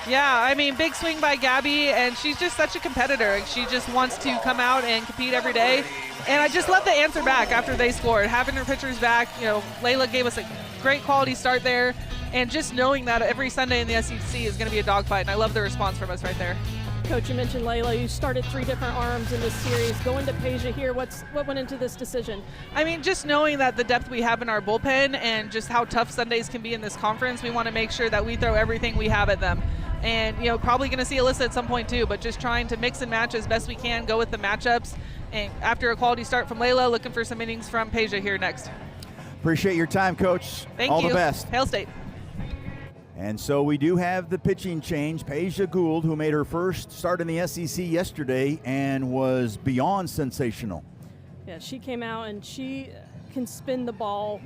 Yeah, I mean, big swing by Gabby, and she's just such a competitor. She just wants to come out and compete every day. And I just love the answer back after they scored. Having her pitchers back, you know, Layla gave us a great quality start there. And just knowing that every Sunday in the SEC is going to be a dogfight, and I love the response from us right there. Coach, you mentioned Layla. You started 3 different arms in this series. Going to Peja here, what went into this decision? I mean, just knowing that the depth we have in our bullpen and just how tough Sundays can be in this conference, we want to make sure that we throw everything we have at them. And, you know, probably going to see Alyssa at some point too, but just trying to mix and match as best we can, go with the matchups. And after a quality start from Layla, looking for some innings from Peja here next. Appreciate your time, Coach. Thank you. All the best. Hail State. And so we do have the pitching change. Peja Gould, who made her first start in the SEC yesterday and was beyond sensational. Yeah, she came out and she can spin the ball.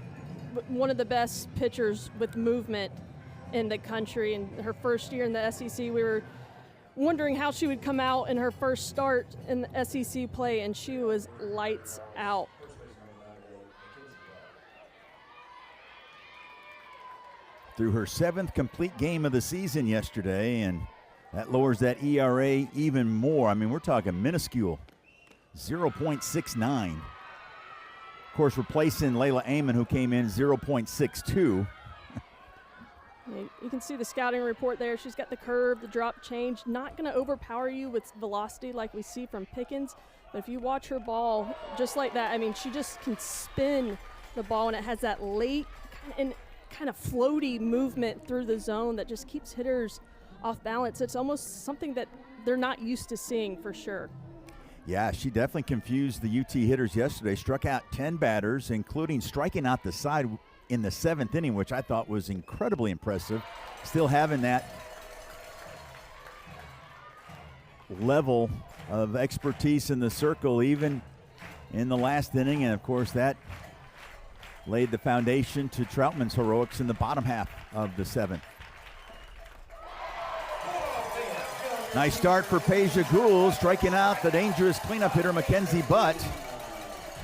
One of the best pitchers with movement in the country. In her first year in the SEC, we were wondering how she would come out in her first start in the SEC play, and she was lights out. Through her 7th complete game of the season yesterday, and that lowers that ERA even more. I mean, we're talking minuscule, 0.69. Of course, replacing Layla Amon, who came in 0.62. You can see the scouting report there. She's got the curve, the drop change, not going to overpower you with velocity like we see from Pickens. But if you watch her ball just like that, I mean, she just can spin the ball, and it has that late and kind of floaty movement through the zone that just keeps hitters off balance. It's almost something that they're not used to seeing for sure. Yeah, she definitely confused the UT hitters yesterday. Struck out 10 batters, including striking out the side in the 7th inning, which I thought was incredibly impressive. Still having that level of expertise in the circle, even in the last inning. And, of course, that laid the foundation to Troutman's heroics in the bottom half of the 7th. Nice start for Peja Gould, striking out the dangerous cleanup hitter Mackenzie Butt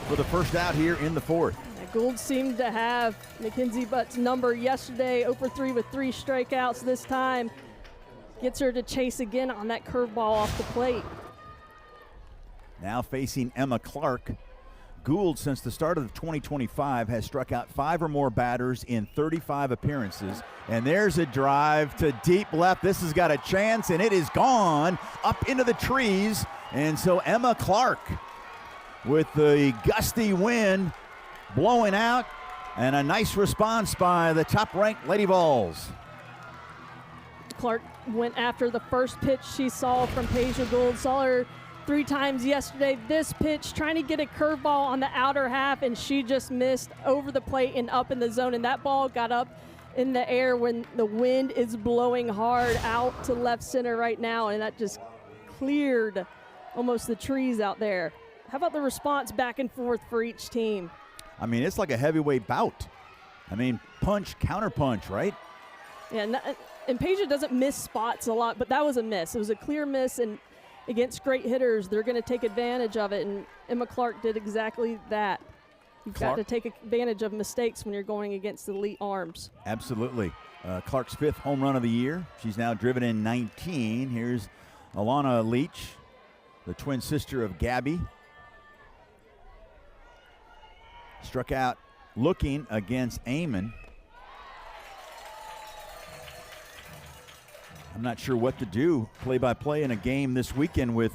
for the first out here in the 4th. Gould seemed to have Mackenzie Butt's number yesterday, 0 for 3 with 3 strikeouts this time. Gets her to chase again on that curveball off the plate. Now facing Emma Clark. Gould, since the start of 2025, has struck out 5 or more batters in 35 appearances. And there's a drive to deep left. This has got a chance, and it is gone up into the trees. And so Emma Clark, with the gusty wind blowing out, and a nice response by the top-ranked Lady Vols. Clark went after the first pitch she saw from Peja Gould. Saw her 3 times yesterday. This pitch, trying to get a curveball on the outer half, and she just missed over the plate and up in the zone. And that ball got up in the air when the wind is blowing hard out to left center right now, and that just cleared almost the trees out there. How about the response back and forth for each team? I mean, it's like a heavyweight bout. I mean, punch, counter punch, right? Yeah, and Peja doesn't miss spots a lot, but that was a miss. It was a clear miss, and against great hitters, they're going to take advantage of it, and Emma Clark did exactly that. You've got to take advantage of mistakes when you're going against elite arms. Absolutely. Clark's 5th home run of the year. She's now driven in 19. Here's Alana Leach, the twin sister of Gabby. Struck out looking against Amon. I'm not sure what to do play-by-play in a game this weekend with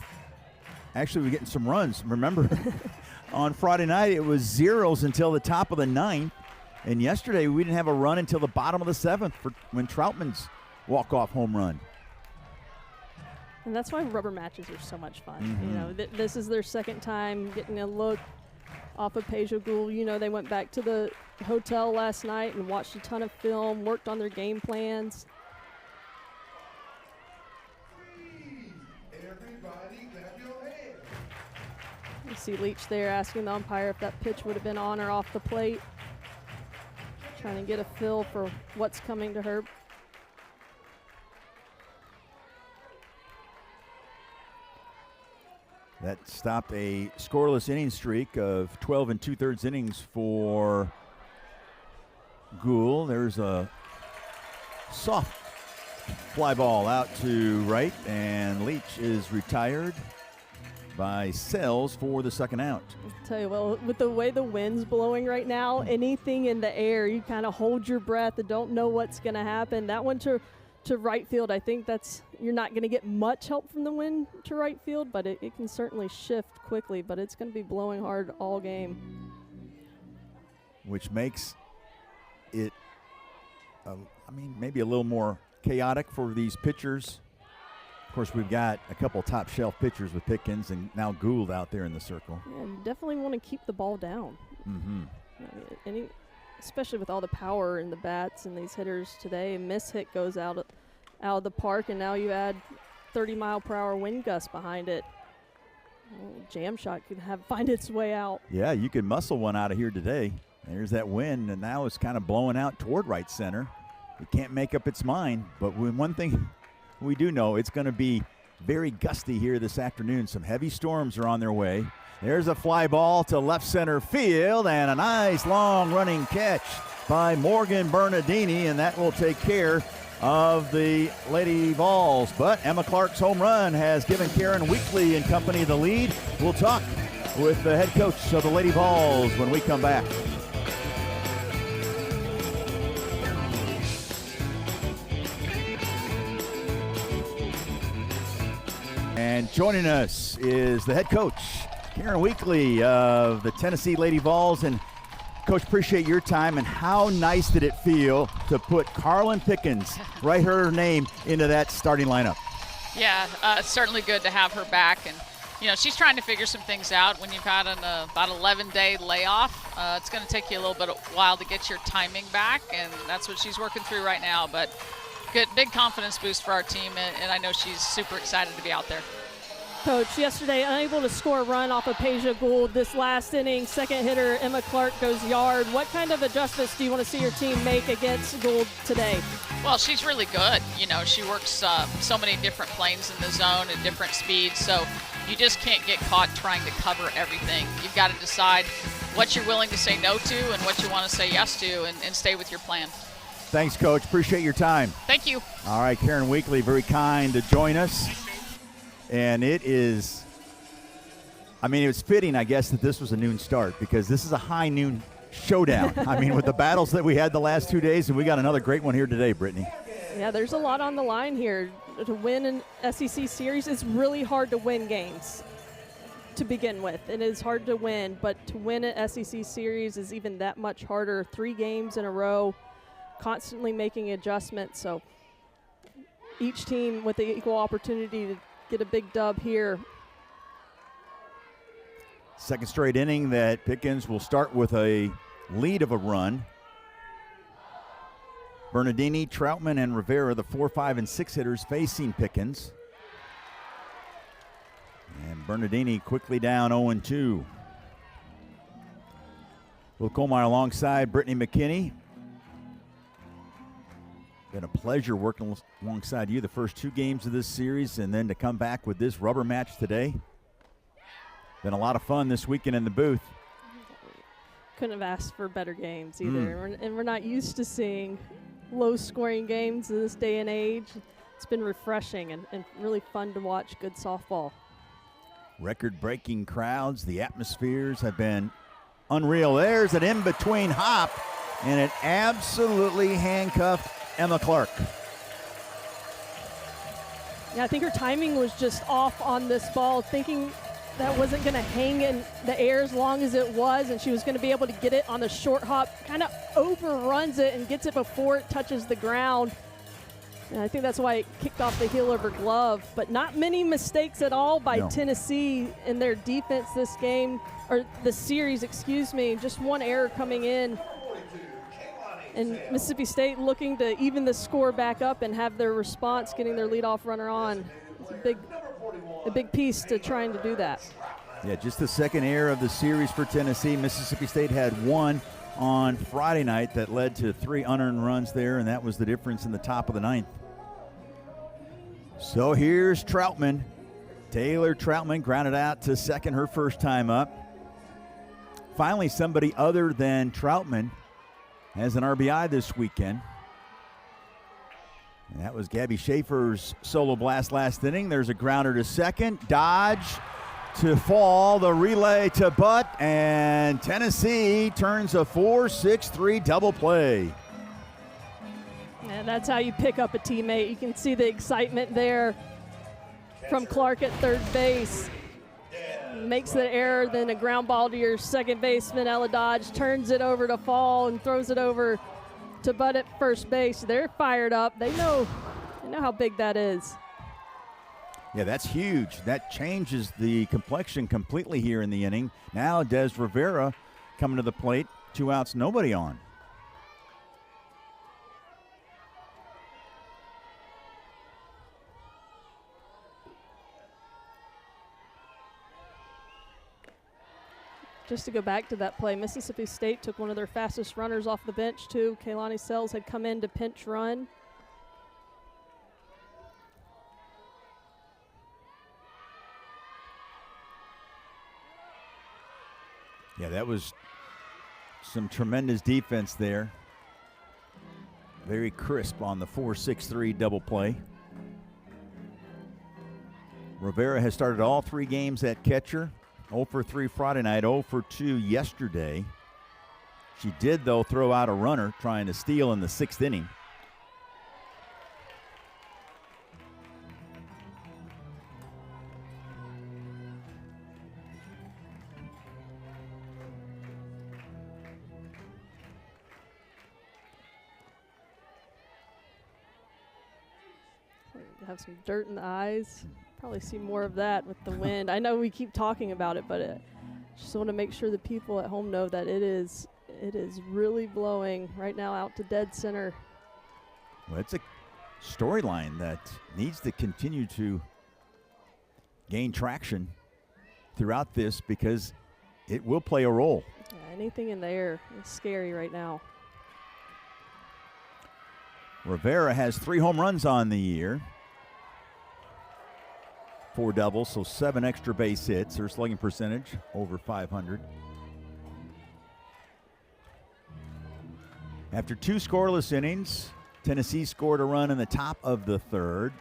actually we're getting some runs. Remember, on Friday night it was zeros until the top of the 9th, and yesterday we didn't have a run until the bottom of the 7th for when Troutman's walk-off home run. And that's why rubber matches are so much fun. Mm-hmm. You know, this is their 2nd time getting a look off of Peja Gould. You know, they went back to the hotel last night and watched a ton of film, worked on their game plans. You see Leach there asking the umpire if that pitch would have been on or off the plate. Trying to get a feel for what's coming to her. That stopped a scoreless inning streak of 12 2/3 innings for Gould. There's a soft fly ball out to right, and Leach is retired by Sells for the second out. I'll tell you, well, with the way the wind's blowing right now, anything in the air, you kind of hold your breath and don't know what's going to happen. That one to right field, I think you're not going to get much help from the wind to right field, but it can certainly shift quickly, but it's going to be blowing hard all game. Which makes it, maybe a little more chaotic for these pitchers. Of course, we've got a couple top shelf pitchers with Pickens and now Gould out there in the circle. Yeah, you definitely want to keep the ball down. Especially with all the power in the bats and these hitters today. A miss hit goes out of the park, and now you add 30-mile-per-hour wind gust behind it. Jam shot could find its way out. Yeah, you could muscle one out of here today. There's that wind, and now it's kind of blowing out toward right center. It can't make up its mind, but one thing we do know, it's going to be very gusty here this afternoon. Some heavy storms are on their way. There's a fly ball to left center field, and a nice long running catch by Morgan Bernardini, and that will take care of the Lady Vols. But Emma Clark's home run has given Karen Weekly and company the lead. We'll talk with the head coach of the Lady Vols when we come back. And joining us is the head coach, Karen Weekly of the Tennessee Lady Vols. And Coach, appreciate your time, and how nice did it feel to put Carlin Pickens, write her name into that starting lineup? Yeah, it's certainly good to have her back. And, she's trying to figure some things out. When you've had an about 11-day layoff, it's going to take you a little bit of while to get your timing back, and that's what she's working through right now. But good, big confidence boost for our team, and I know she's super excited to be out there. Coach, yesterday unable to score a run off of Peja Gould. This last inning, second hitter Emma Clark goes yard. What kind of adjustments do you want to see your team make against Gould today? Well, she's really good. She works so many different planes in the zone at different speeds, so you just can't get caught trying to cover everything. You've got to decide what you're willing to say no to and what you want to say yes to, and stay with your plan. Thanks, Coach. Appreciate your time. Thank you. All right, Karen Weekly, very kind to join us. And it was fitting, I guess, that this was a noon start, because this is a high noon showdown. With the battles that we had the last 2 days, and we got another great one here today, Brittany. Yeah, there's a lot on the line here. To win an SEC series, it's really hard to win games to begin with. It is hard to win, but to win an SEC series is even that much harder. 3 games in a row, constantly making adjustments. So each team with the equal opportunity to get a big dub here. Second straight inning that Pickens will start with a lead of a run. Bernardini, Troutman, and Rivera, the 4, 5, and 6 hitters facing Pickens. And Bernardini quickly down 0-2. Will Colmeyer alongside Brittany McKinney. Been a pleasure working alongside you the first 2 games of this series, and then to come back with this rubber match today. Been a lot of fun this weekend in the booth. Couldn't have asked for better games either. And we're not used to seeing low-scoring games in this day and age. It's been refreshing and really fun to watch good softball. Record-breaking crowds. The atmospheres have been unreal. There's an in-between hop, and it absolutely handcuffed Emma Clark. Yeah, I think her timing was just off on this ball, thinking that wasn't going to hang in the air as long as it was, and she was going to be able to get it on the short hop, kind of overruns it and gets it before it touches the ground. And I think that's why it kicked off the heel of her glove. But not many mistakes at all by Tennessee in their defense this game, or the series, excuse me. Just one error coming in. And Mississippi State looking to even the score back up and have their response, getting their leadoff runner on. It's a big piece to trying to do that. Yeah, just the second error of the series for Tennessee. Mississippi State had one on Friday night that led to 3 unearned runs there, and that was the difference in the top of the 9th. So here's Troutman. Taylor Troutman grounded out to second her first time up. Finally, somebody other than Troutman has an RBI this weekend. And that was Gabby Schaefer's solo blast last inning. There's a grounder to second. Dodge to fall. The relay to Butt. And Tennessee turns a 4-6-3 double play. And that's how you pick up a teammate. You can see the excitement there from Clark at third base. Makes the error, then a ground ball to your second baseman, Ella Dodge, turns it over to Fall and throws it over to Bud at first base. They're fired up. They know how big that is. Yeah, that's huge. That changes the complexion completely here in the inning. Now Des Rivera coming to the plate. 2 outs, nobody on. Just to go back to that play, Mississippi State took one of their fastest runners off the bench, too. Kaylani Sells had come in to pinch run. Yeah, that was some tremendous defense there. Very crisp on the 4-6-3 double play. Rivera has started all 3 games at catcher. 0 for 3 Friday night, 0 for 2 yesterday. She did, though, throw out a runner trying to steal in the 6th inning. Have some dirt in the eyes. Probably see more of that with the wind. I know we keep talking about it, but just want to make sure the people at home know that it is really blowing right now out to dead center. Well, it's a storyline that needs to continue to gain traction throughout this because it will play a role. Yeah, anything in the air is scary right now. Rivera has 3 home runs on the year. 4 doubles, so 7 extra base hits. Her slugging percentage over 500. After 2 scoreless innings, Tennessee scored a run in the top of the 3rd.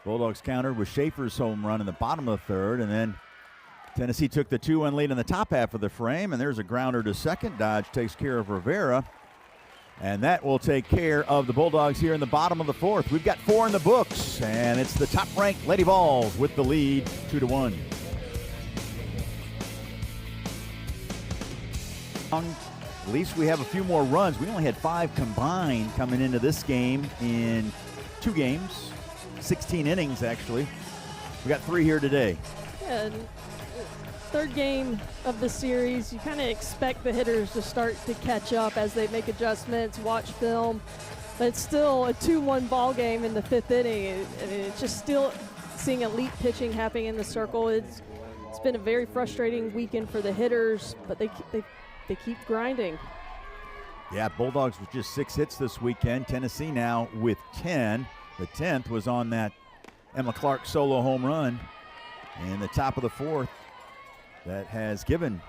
Bulldogs countered with Schaefer's home run in the bottom of the 3rd, and then Tennessee took the 2-1 lead in the top half of the frame, and there's a grounder to second. Dodge takes care of Rivera. And that will take care of the Bulldogs here in the bottom of the 4th. We've got 4 in the books, and it's the top-ranked Lady Vols with the lead, 2-1. At least we have a few more runs. We only had 5 combined coming into this game in 2 games, 16 innings actually. We got 3 here today. Yeah, 3rd game of the series, you kind of expect the hitters to start to catch up as they make adjustments, watch film, but it's still a 2-1 ball game in the 5th inning. It's just still seeing elite pitching happening in the circle. It's been a very frustrating weekend for the hitters, but they keep grinding. Yeah, Bulldogs with just 6 hits this weekend. Tennessee now with 10. The 10th was on that Emma Clark solo home run in the top of the 4th. That has given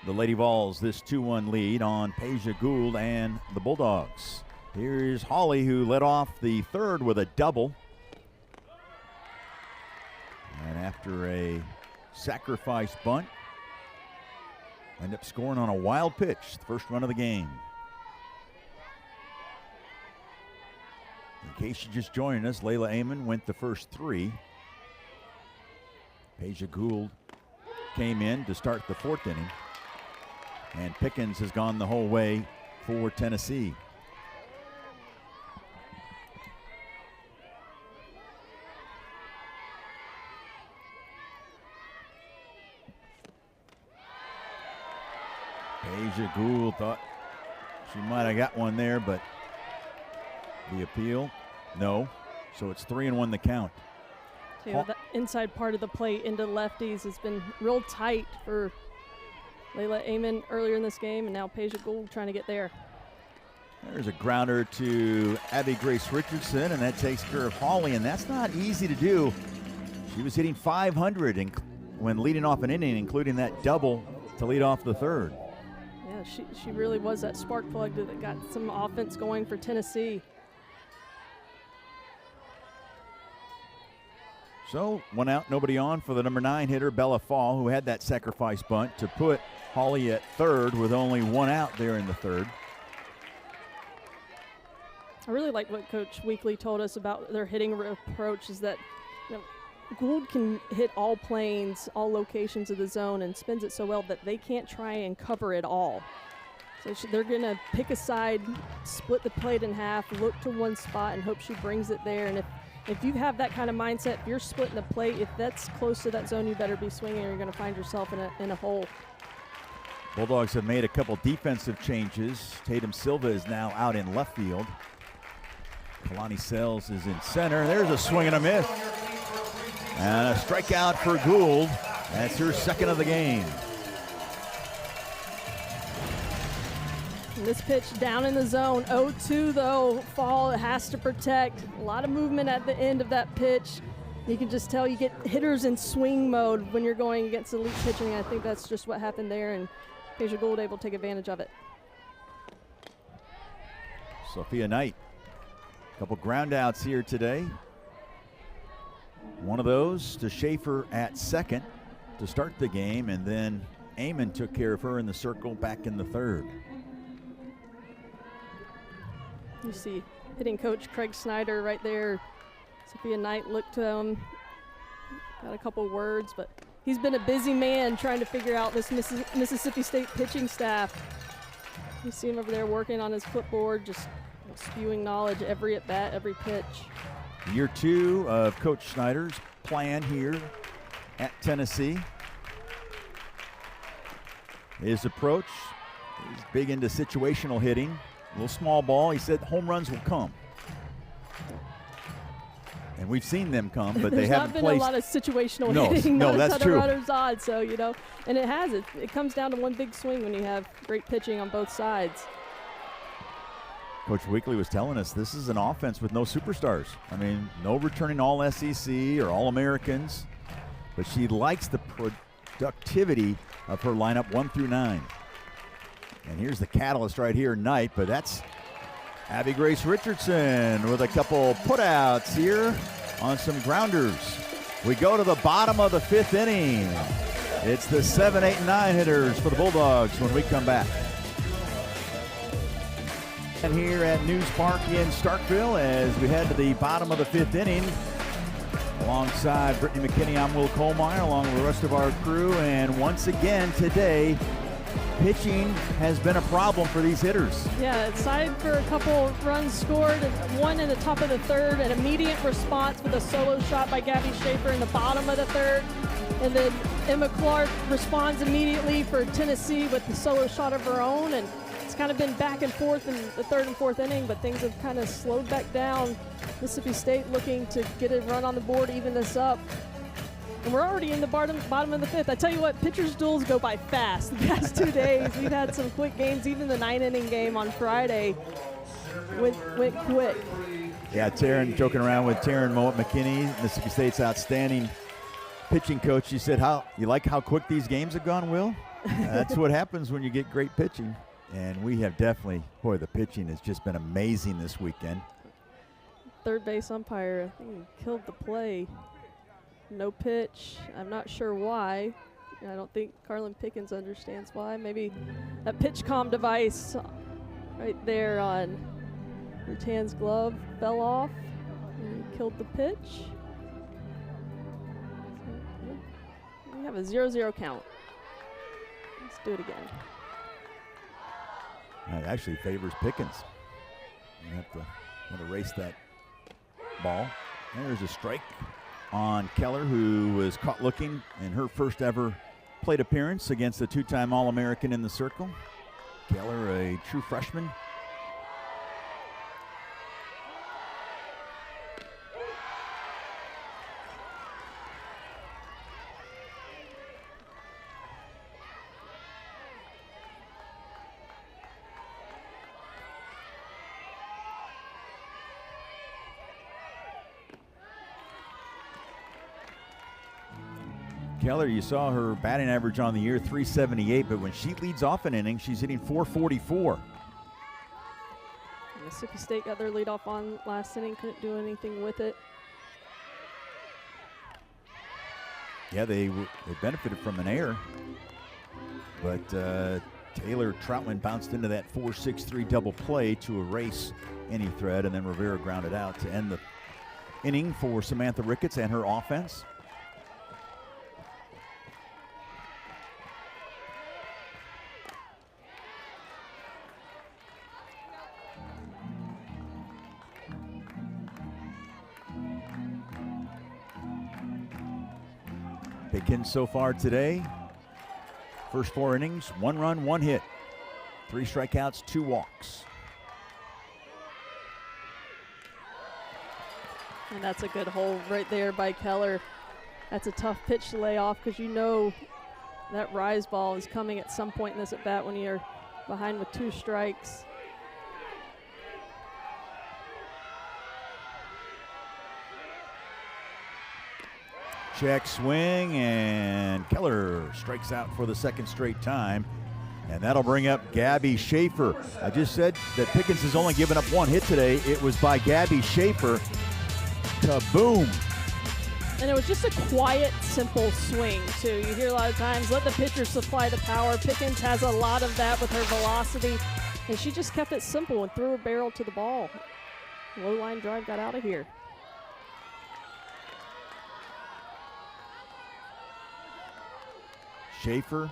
the Lady Vols this 2-1 lead on Peja Gould and the Bulldogs. Here's Hawley, who led off the 3rd with a double. And after a sacrifice bunt, ended up scoring on a wild pitch, the first run of the game. In case you're just joining us, Layla Amon went the first 3. Peja Gould came in to start the 4th inning. And Pickens has gone the whole way for Tennessee. Peja Gould thought she might have got one there, but the appeal, no. So it's 3-1 the count. The inside part of the plate into lefties has been real tight for Layla Amon earlier in this game, and now Peja Gould trying to get there. There's a grounder to Abby Grace Richardson, and that takes care of Hawley, and that's not easy to do. She was hitting 500 when leading off an inning, including that double to lead off the third. Yeah, she really was that spark plug that got some offense going for Tennessee. So 1 out, nobody on for the number 9 hitter, Bella Fall, who had that sacrifice bunt to put Holly at third with only 1 out there in the third. I really like what Coach Weekly told us about their hitting approach, is that Gould can hit all planes, all locations of the zone, and spins it so well that they can't try and cover it all. So they're going to pick a side, split the plate in half, look to one spot, and hope she brings it there. And if you have that kind of mindset, if you're splitting the plate, if that's close to that zone, you better be swinging or you're going to find yourself in a hole. Bulldogs have made a couple defensive changes. Tatum Silva is now out in left field. Kalani Sells is in center. There's a swing and a miss. And a strikeout for Gould. That's her second of the game. And this pitch down in the zone. 0-2 though. Fall has to protect. A lot of movement at the end of that pitch. You can just tell you get hitters in swing mode when you're going against elite pitching. I think that's just what happened there, and Kasia Gould able to take advantage of it. Sophia Knight. A couple ground outs here today. One of those to Schaefer at second to start the game, and then Amon took care of her in the circle back in the third. You see hitting coach Craig Snyder right there. Sophia Knight looked to him, got a couple words, but he's been a busy man trying to figure out this Mississippi State pitching staff. You see him over there working on his clipboard, just spewing knowledge every at bat, every pitch. Year 2 of Coach Snyder's plan here at Tennessee. His approach is big into situational hitting. A little small ball. He said home runs will come. And we've seen them come, but they haven't placed. There's not been a lot of situational hitting. No, that's true. Runners on, so, and it has. It comes down to one big swing when you have great pitching on both sides. Coach Weekly was telling us this is an offense with no superstars. I mean, no returning All-SEC or All-Americans, but she likes the productivity of her lineup 1 through 9. And here's the catalyst right here, Knight, but that's Abby Grace Richardson with a couple putouts here on some grounders. We go to the bottom of the 5th inning. It's the 7, 8, and 9 hitters for the Bulldogs when we come back. And here at News Park in Starkville as we head to the bottom of the 5th inning. Alongside Brittany McKinney, I'm Will Kohlmeyer along with the rest of our crew. And once again today, pitching has been a problem for these hitters. Yeah, aside for a couple runs scored, one in the top of the 3rd, an immediate response with a solo shot by Gabby Schaefer in the bottom of the 3rd. And then Emma Clark responds immediately for Tennessee with the solo shot of her own. And it's kind of been back and forth in the 3rd and 4th inning, but things have kind of slowed back down. Mississippi State looking to get a run on the board, even this up. And we're already in the bottom of the 5th. I tell you what, pitchers' duels go by fast. The past 2 days, we've had some quick games. Even the 9-inning game on Friday went quick. Yeah, Taryn joking around with Taryn McKinney, Mississippi State's outstanding pitching coach. She said, you like how quick these games have gone, Will? That's what happens when you get great pitching. And we have definitely, the pitching has just been amazing this weekend. Third base umpire, I think he killed the play. No pitch. I'm not sure why. I don't think Carlin Pickens understands why. Maybe that pitch comm device right there on Rutan's glove fell off and killed the pitch. We have a 0-0 count. Let's do it again. That actually favors Pickens. You have to erase that ball. There's a strike on Keller, who was caught looking in her first ever plate appearance against a 2-time All-American in the circle. Keller, a true freshman. Keller, you saw her batting average on the year, 378, but when she leads off an inning, she's hitting 444. Mississippi State got their leadoff on last inning, couldn't do anything with it. Yeah, they benefited from an error, but Taylor Troutman bounced into that 4-6-3 double play to erase any threat, and then Rivera grounded out to end the inning for Samantha Ricketts and her offense. Pickens so far today, first 4 innings, 1 run, 1 hit, 3 strikeouts, 2 walks. And that's a good hold right there by Keller. That's a tough pitch to lay off because you know that rise ball is coming at some point in this at bat when you're behind with 2 strikes. Check swing, and Keller strikes out for the 2nd straight time. And that'll bring up Gabby Schaefer. I just said that Pickens has only given up 1 hit today. It was by Gabby Schaefer. Kaboom. And it was just a quiet, simple swing, too. You hear a lot of times, let the pitcher supply the power. Pickens has a lot of that with her velocity. And she just kept it simple and threw her barrel to the ball. Low line drive got out of here. Schaefer,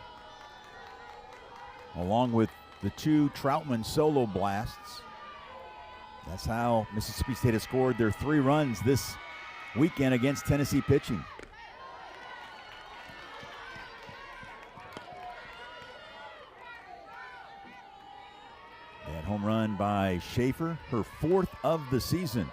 along with the 2 Troutman solo blasts. That's how Mississippi State has scored their 3 runs this weekend against Tennessee pitching. That home run by Schaefer, her 4th of the season.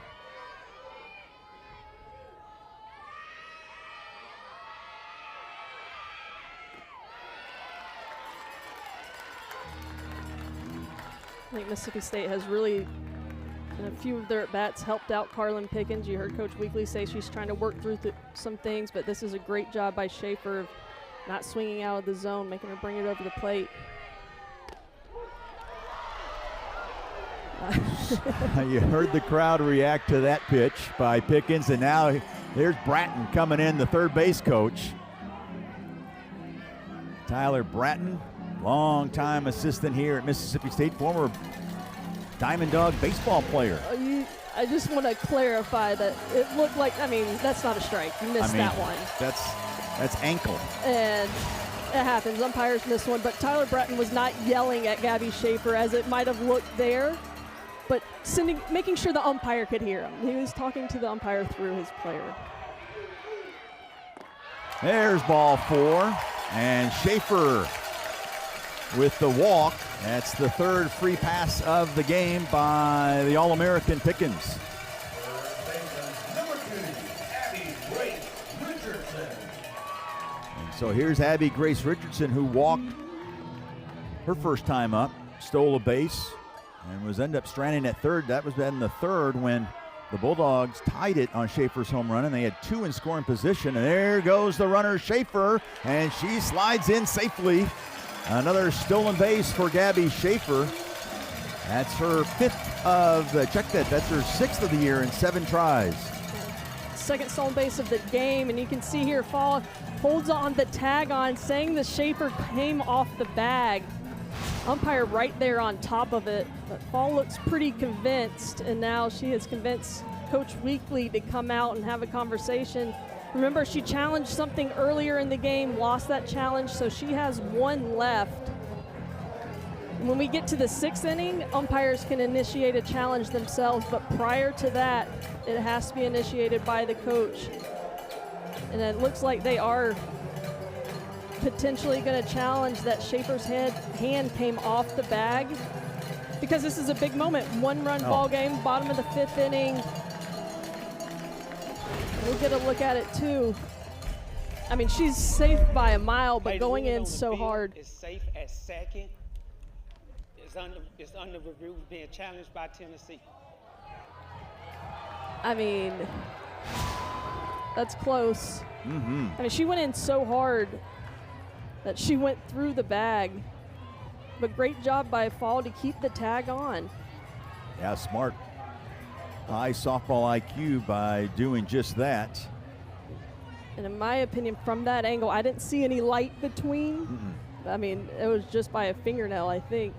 I think Mississippi State has really, in a few of their at-bats, helped out Carlin Pickens. You heard Coach Weekly say she's trying to work through some things, but this is a great job by Schaefer of not swinging out of the zone, making her bring it over the plate. You heard the crowd react to that pitch by Pickens, and now there's Bratton coming in, the third base coach. Tyler Bratton, long-time assistant here at Mississippi State, former Diamond Dog baseball player. I just want to clarify that it looked like, I mean, that's not a strike. You missed that one. That's ankle. And it happens. Umpires miss one, but Tyler Bratton was not yelling at Gabby Schaefer as it might have looked there, but making sure the umpire could hear him. He was talking to the umpire through his player. There's ball 4, and Schaefer with the walk. That's the 3rd free pass of the game by the All-American Pickens. And so here's Abby Grace Richardson, who walked her first time up, stole a base, and was ended up stranding at 3rd. That was in the 3rd when the Bulldogs tied it on Schaefer's home run, and they had 2 in scoring position. And there goes the runner, Schaefer, and she slides in safely. Another stolen base for Gabby Schaefer. That's her 5th of the, check that, that's her 6th of the year in 7 tries. 2nd stolen base of the game, and you can see here Fall holds on the tag on, saying the Schaefer came off the bag. Umpire right there on top of it, but Fall looks pretty convinced, and now she has convinced Coach Weekly to come out and have a conversation. Remember, she challenged something earlier in the game, lost that challenge, so she has 1 left. When we get to the 6th inning, umpires can initiate a challenge themselves, but prior to that, it has to be initiated by the coach. And it looks like they are potentially going to challenge that Schaefer's hand came off the bag, because this is a big moment. 1-run ball game, bottom of the 5th inning. We'll get a look at it too. I mean, she's safe by a mile, but going in so hard. It's safe at 2nd. It's under review, being challenged by Tennessee. I mean, that's close. I mean, she went in so hard that she went through the bag. But great job by Fall to keep the tag on. Yeah, smart. High softball IQ by doing just that. And in my opinion, from that angle, I didn't see any light between. I mean, it was just by a fingernail, I think.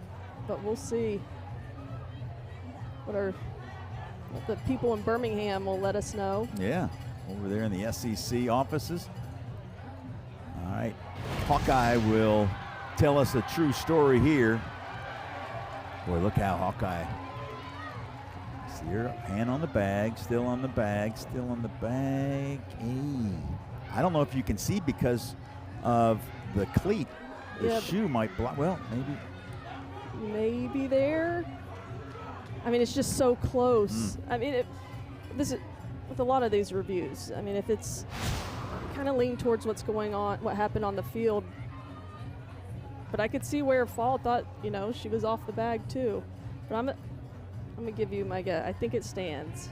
But we'll see what the people in Birmingham will let us know. Yeah, over there in the SEC offices. All right, Hawkeye will tell us a true story here. Boy, look how Hawkeye. See her hand on the bag, still on the bag, still on the bag. Hey. I don't know if you can see because of the cleat. The shoe might block. Well, maybe there. I mean, it's just so close. I mean, this is with a lot of these reviews. I mean, if it's kind of lean towards what's going on, what happened on the field. But I could see where Fall thought, you know, she was off the bag too. But I'm gonna give you my guess. I think it stands.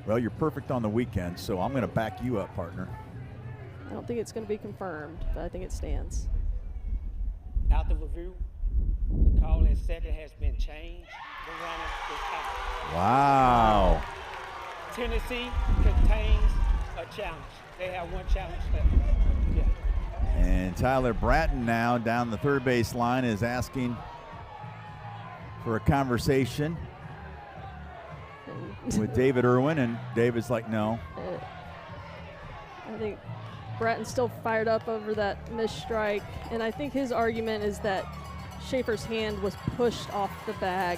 Well, you're perfect on the weekend, so I'm going to back you up, partner. I don't think it's going to be confirmed, but I think it stands. After review, the call at second has been changed. The runner is out. Wow. Tennessee contains a challenge. They have one challenge left. Yeah. And Tyler Bratton now down the third base line is asking for a conversation with David Irwin, and David's like, no. I think Bratton's still fired up over that missed strike, and I think his argument is that Schaefer's hand was pushed off the bag.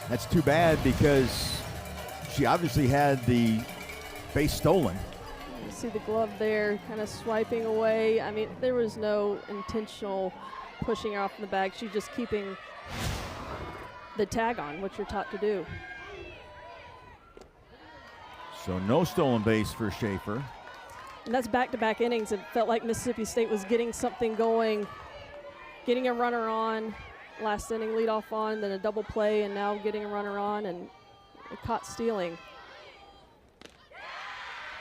That's too bad because she obviously had the base stolen. You see the glove there kind of swiping away. I mean, there was no intentional pushing her off the bag. She's just keeping the tag on, which you're taught to do. So no stolen base for Schaefer. And that's back-to-back innings. It felt like Mississippi State was getting something going, getting a runner on, last inning leadoff on, then a double play, and now getting a runner on and caught stealing.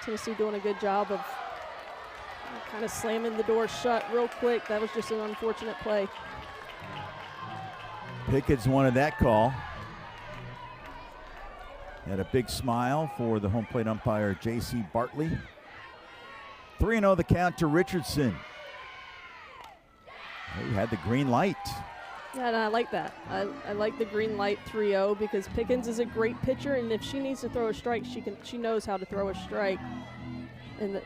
Tennessee doing a good job of kind of slamming the door shut real quick. That was just an unfortunate play. Pickens wanted that call. Had a big smile for the home plate umpire, J.C. Bartley. 3-0 the count to Richardson. He had the green light. Yeah, and I like that. I like the green light 3-0 because Pickens is a great pitcher, and if she needs to throw a strike, she knows how to throw a strike. And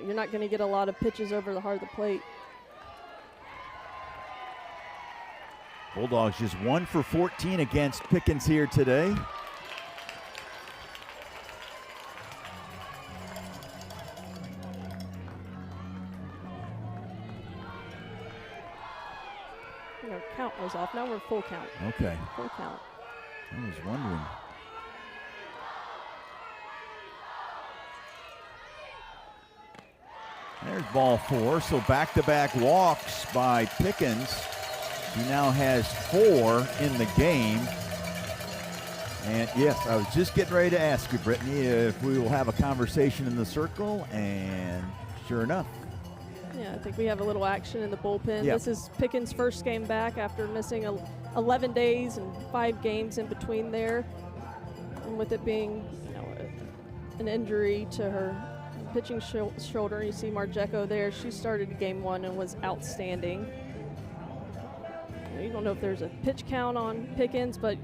you're not going to get a lot of pitches over the heart of the plate. Bulldogs just 1 for 14 against Pickens here today. Our count was off. Now we're full count. Okay. Full count. I was wondering. There's ball 4. So back-to-back walks by Pickens. He now has 4 in the game. And yes, I was just getting ready to ask you, Brittany, if we will have a conversation in the circle, and sure enough. Yeah, I think we have a little action in the bullpen. Yep. This is Pickens' first game back after missing 11 days and 5 games in between there. And with it being, an injury to her pitching shoulder, you see Margeco there. She started game 1 and was outstanding. You don't know if there's a pitch count on Pickens, but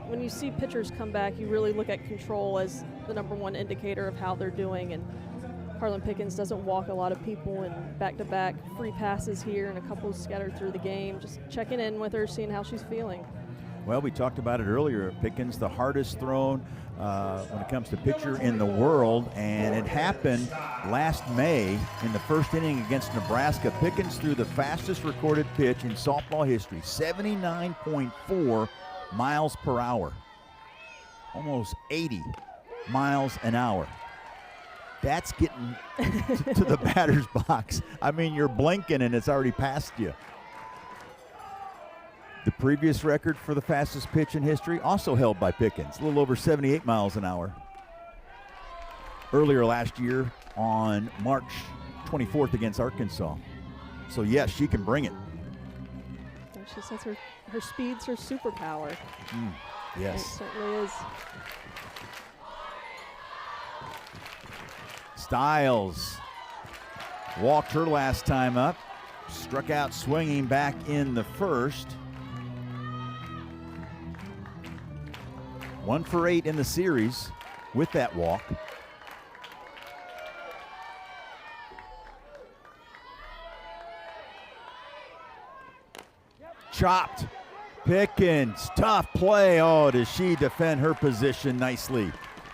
when you see pitchers come back, you really look at control as the #1 indicator of how they're doing. And Harlan Pickens doesn't walk a lot of people, and back-to-back free passes here and a couple scattered through the game. Just checking in with her, seeing how she's feeling. Well, we talked about it earlier. Pickens, the hardest thrown when it comes to pitcher in the world, and it happened last May in the first inning against Nebraska. Pickens threw the fastest recorded pitch in softball history, 79.4 miles per hour, almost 80 miles an hour. That's getting to the batter's box. I mean, you're blinking and it's already past you. The previous record for the fastest pitch in history, also held by Pickens, a little over 78 miles an hour. earlier last year on March 24th against Arkansas. So, yes, she can bring it. And she says her speed's her superpower. It Yes. certainly is. Stiles walked her last time up. Struck out swinging back in the first. 1 for 8 in the series with that walk. Chopped. Pickens, tough play. Oh, does she defend her position nicely?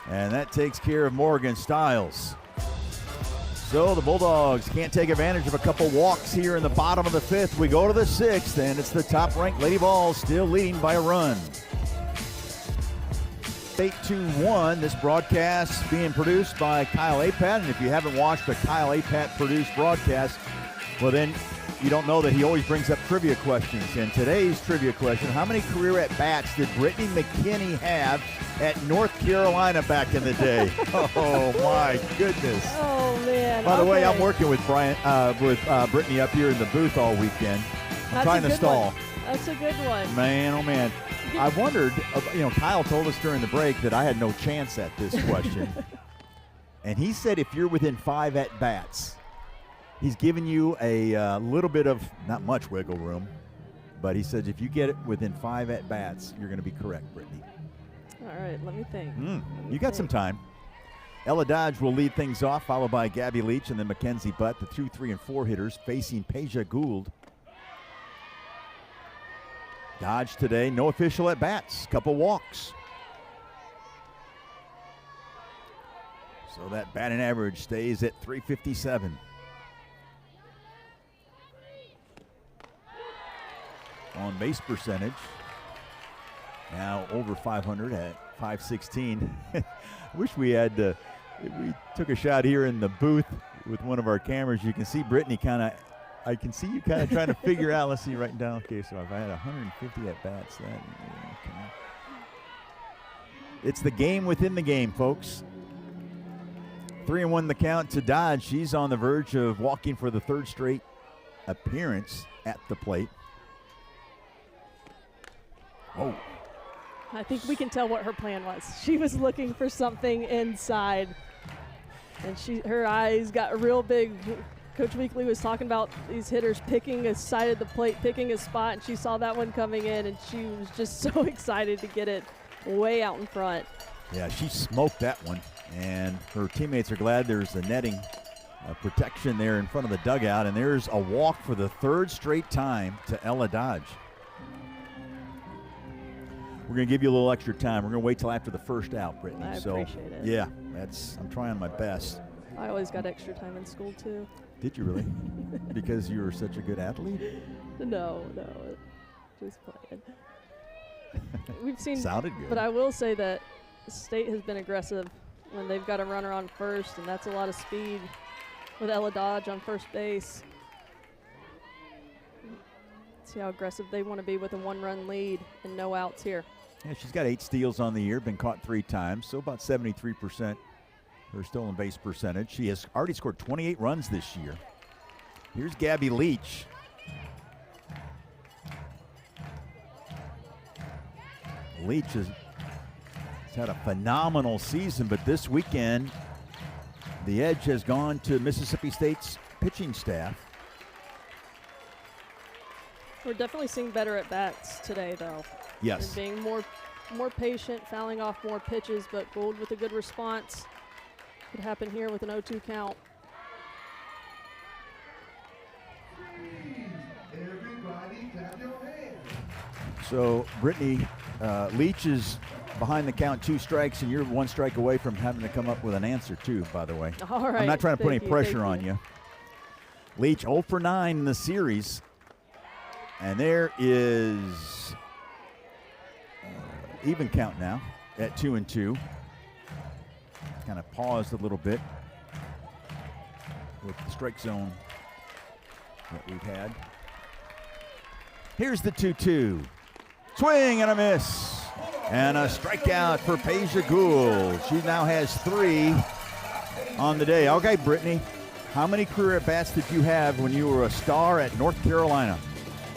And that takes care of Morgan Stiles. So the Bulldogs can't take advantage of a couple walks here in the bottom of the 5th. We go to the 6th, and it's the top-ranked Lady Vols still leading by a run. 8-2-1. This broadcast being produced by Kyle Apat, and if you haven't watched a Kyle Apat produced broadcast, well then you don't know that he always brings up trivia questions. And today's trivia question: how many career at-bats did Brittany McKinney have at North Carolina back in the day? Oh my goodness! Oh man! By the way, I'm Okay. working with Brittany up here in the booth all weekend. I'm That's trying a to good stall. one. That's a good one. Man, oh man. I wondered, Kyle told us during the break that I had no chance at this question. And he said if you're within 5 at-bats, he's giving you a little bit of, not much wiggle room, but he said if you get it within 5 at-bats, you're going to be correct, Brittany. All right, let me think. You got some time. Ella Dodge will lead things off, followed by Gabby Leach and then Mackenzie Butt, the 2, 3, and 4 hitters, facing Peja Gould. Dodge today, no official at-bats, couple walks. So that batting average stays at .357. On base percentage, now over 500 at .516. Wish we had, we took a shot here in the booth with one of our cameras. You can see Brittany I can see you kind of trying to figure out. Let's see, writing down. Okay, so if I had 150 at bats, okay. It's the game within the game, folks. 3-1 the count to Dodge. She's on the verge of walking for the 3rd straight appearance at the plate. Oh, I think we can tell what her plan was. She was looking for something inside, and her eyes got real big. Coach Weekly was talking about these hitters picking a side of the plate, picking a spot, and she saw that one coming in, and she was just so excited to get it way out in front. yeah, she smoked that one, and her teammates are glad there's a netting protection there in front of the dugout, and there's a walk for the 3rd straight time to Ella Dodge. We're going to give you a little extra time. We're going to wait till after the 1st out, Brittany. I so, appreciate it. Yeah, I'm trying my best. I always got extra time in school, too. Did you really? Because you were such a good athlete? No, just playing. We've seen, Sounded good. but I will say that State has been aggressive when they've got a runner on first, and that's a lot of speed with Ella Dodge on first base. See how aggressive they want to be with a 1-run lead and no outs here. Yeah, she's got 8 steals on the year, been caught 3 times, so about 73% her stolen base percentage. She has already scored 28 runs this year. Here's Gabby Leach. Leach has had a phenomenal season, but this weekend the edge has gone to Mississippi State's pitching staff. We're definitely seeing better at bats today, though. Yes. They're being more patient, fouling off more pitches, but Gould with a good response. Could happen here with an 0-2 count. So Brittany Leach is behind the count, 2 strikes, and you're 1 strike away from having to come up with an answer too, by the way. All right. I'm not trying to put any Thank pressure on thank you. Leach 0 for 9 in the series. And there is even count now at 2-2. Kind of paused a little bit with the strike zone that we've had. Here's the 2-2. Swing and a miss. And a strikeout for Peja Gould. She now has 3. on the day. Okay, Brittany, how many career at-bats did you have when you were a star at North Carolina?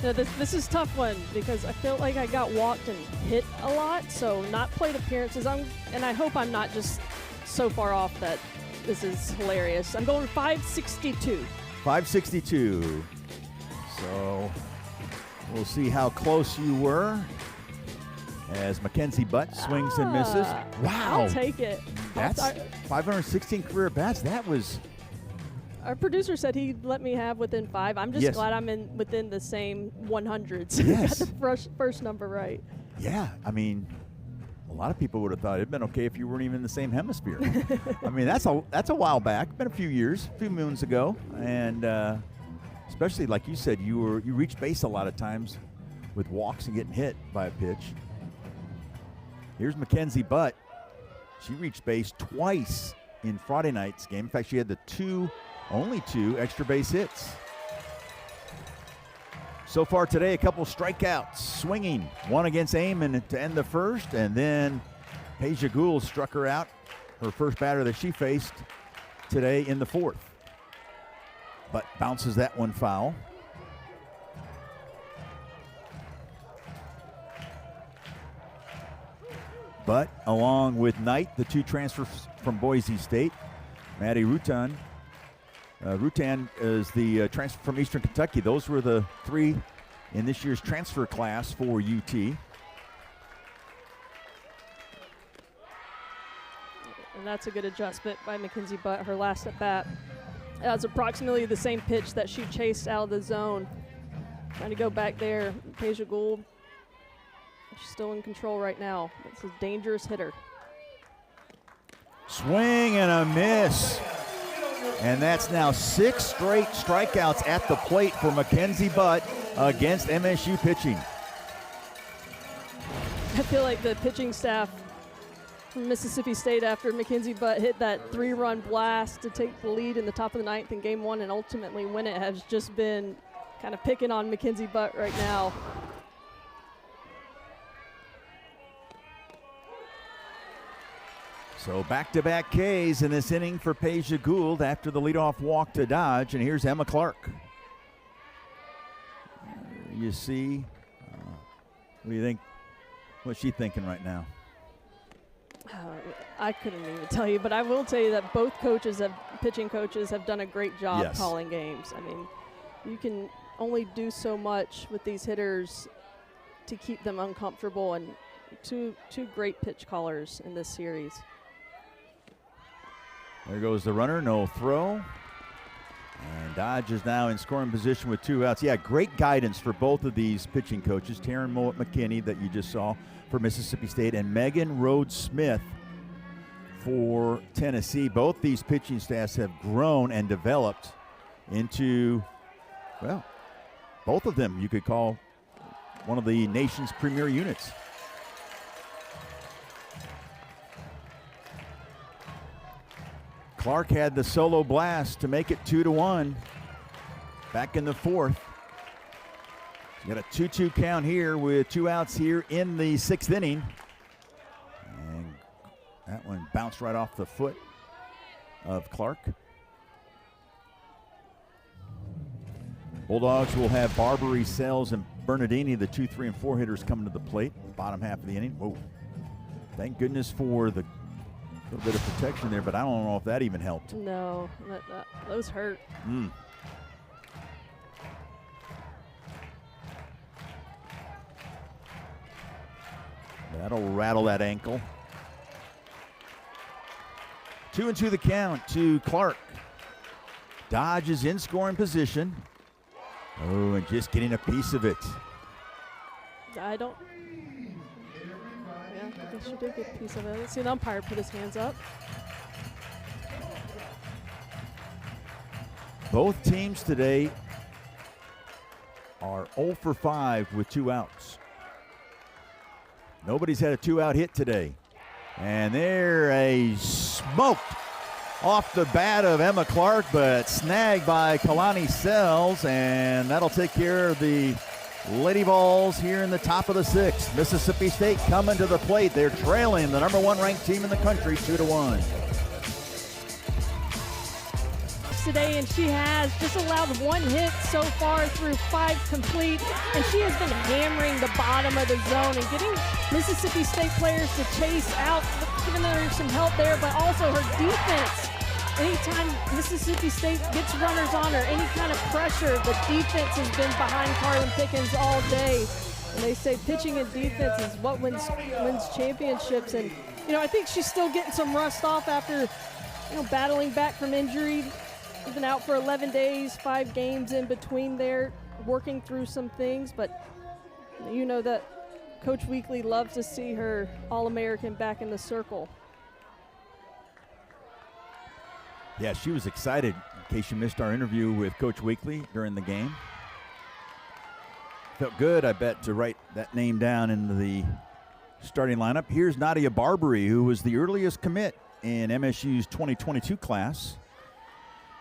Now, this is a tough one because I feel like I got walked and hit a lot, so not plate appearances. And I hope I'm not just so far off that this is hilarious. I'm going 562. 562. So we'll see how close you were as Mackenzie Butt swings and misses. Wow. I'll take it. That's 516 career at-bats. That was... Our producer said he'd let me have within 5. I'm just Yes. glad I'm within the same 100s. Yes. Got the first number right. Yeah, I mean, a lot of people would have thought it'd been okay if you weren't even in the same hemisphere. I mean, that's a while back, been a few years, a few moons ago, and especially like you said, you reached base a lot of times with walks and getting hit by a pitch. Here's Mackenzie Butt. She reached base twice in Friday night's game. In fact, she had only two extra base hits. So far today, a couple strikeouts, swinging. One against Amon to end the first, and then Peja Gould struck her out, her first batter that she faced today in the fourth. But bounces that one foul. But along with Knight, the two transfers from Boise State, Maddie Rutan. Rutan is the transfer from Eastern Kentucky. Those were the three in this year's transfer class for UT. And that's a good adjustment by Mackenzie Butt. Her last at bat. That was approximately the same pitch that she chased out of the zone. Trying to go back there. Peja Gould, she's still in control right now. It's a dangerous hitter. Swing and a miss. And that's now 6 straight strikeouts at the plate for Mackenzie Butt against MSU pitching. I feel like the pitching staff from Mississippi State, after Mackenzie Butt hit that 3-run blast to take the lead in the top of the ninth in game 1 and ultimately win it, has just been kind of picking on Mackenzie Butt right now. So back-to-back Ks in this inning for Peja Gould after the leadoff walk to Dodge. And here's Emma Clark. You see, what do you think? What's she thinking right now? I couldn't even tell you, but I will tell you that both pitching coaches have done a great job Yes. calling games. I mean, you can only do so much with these hitters to keep them uncomfortable, and two great pitch callers in this series. There goes the runner, no throw. And Dodge is now in scoring position with 2 outs. Yeah, great guidance for both of these pitching coaches. Taryn Mowat-McKinney that you just saw for Mississippi State, and Megan Rhodes-Smith for Tennessee. Both these pitching staffs have grown and developed into, well, both of them you could call one of the nation's premier units. Clark had the solo blast to make it 2-1 back in the fourth. Got a 2-2 count here with 2 outs here in the 6th inning. And that one bounced right off the foot of Clark. Bulldogs will have Barbary, Sells, and Bernardini, the 2, 3, and 4 hitters, coming to the plate, bottom half of the inning. Whoa. Thank goodness for the little bit of protection there, but I don't know if that even helped. No, those hurt. That'll rattle that ankle. 2-2 the count to Clark. Dodge is in scoring position. Oh, and just getting a piece of it. I guess you did get a piece of it. Let's see the umpire put his hands up. Both teams today are 0 for 5 with 2 outs. Nobody's had a 2-out hit today. And there, a smoked off the bat of Emma Clark, but snagged by Kalani Sells, and that'll take care of the Lady Vols here in the top of the 6th. Mississippi State coming to the plate. They're trailing the #1 ranked team in the country 2-1. today, and she has just allowed 1 hit so far through 5 complete, and she has been hammering the bottom of the zone and getting Mississippi State players to chase out, giving her some help there, but also her defense. Anytime Mississippi State gets runners on her, any kind of pressure, the defense has been behind Carlin Pickens all day. And they say pitching and defense is what wins championships. And, you know, I think she's still getting some rust off after, you know, battling back from injury. She's been out for 11 days, 5 games in between there, working through some things. But you know that Coach Weekly loves to see her All-American back in the circle. Yeah, she was excited, in case you missed our interview with Coach Weekly during the game. Felt good, I bet, to write that name down in the starting lineup. Here's Nadia Barbary, who was the earliest commit in MSU's 2022 class.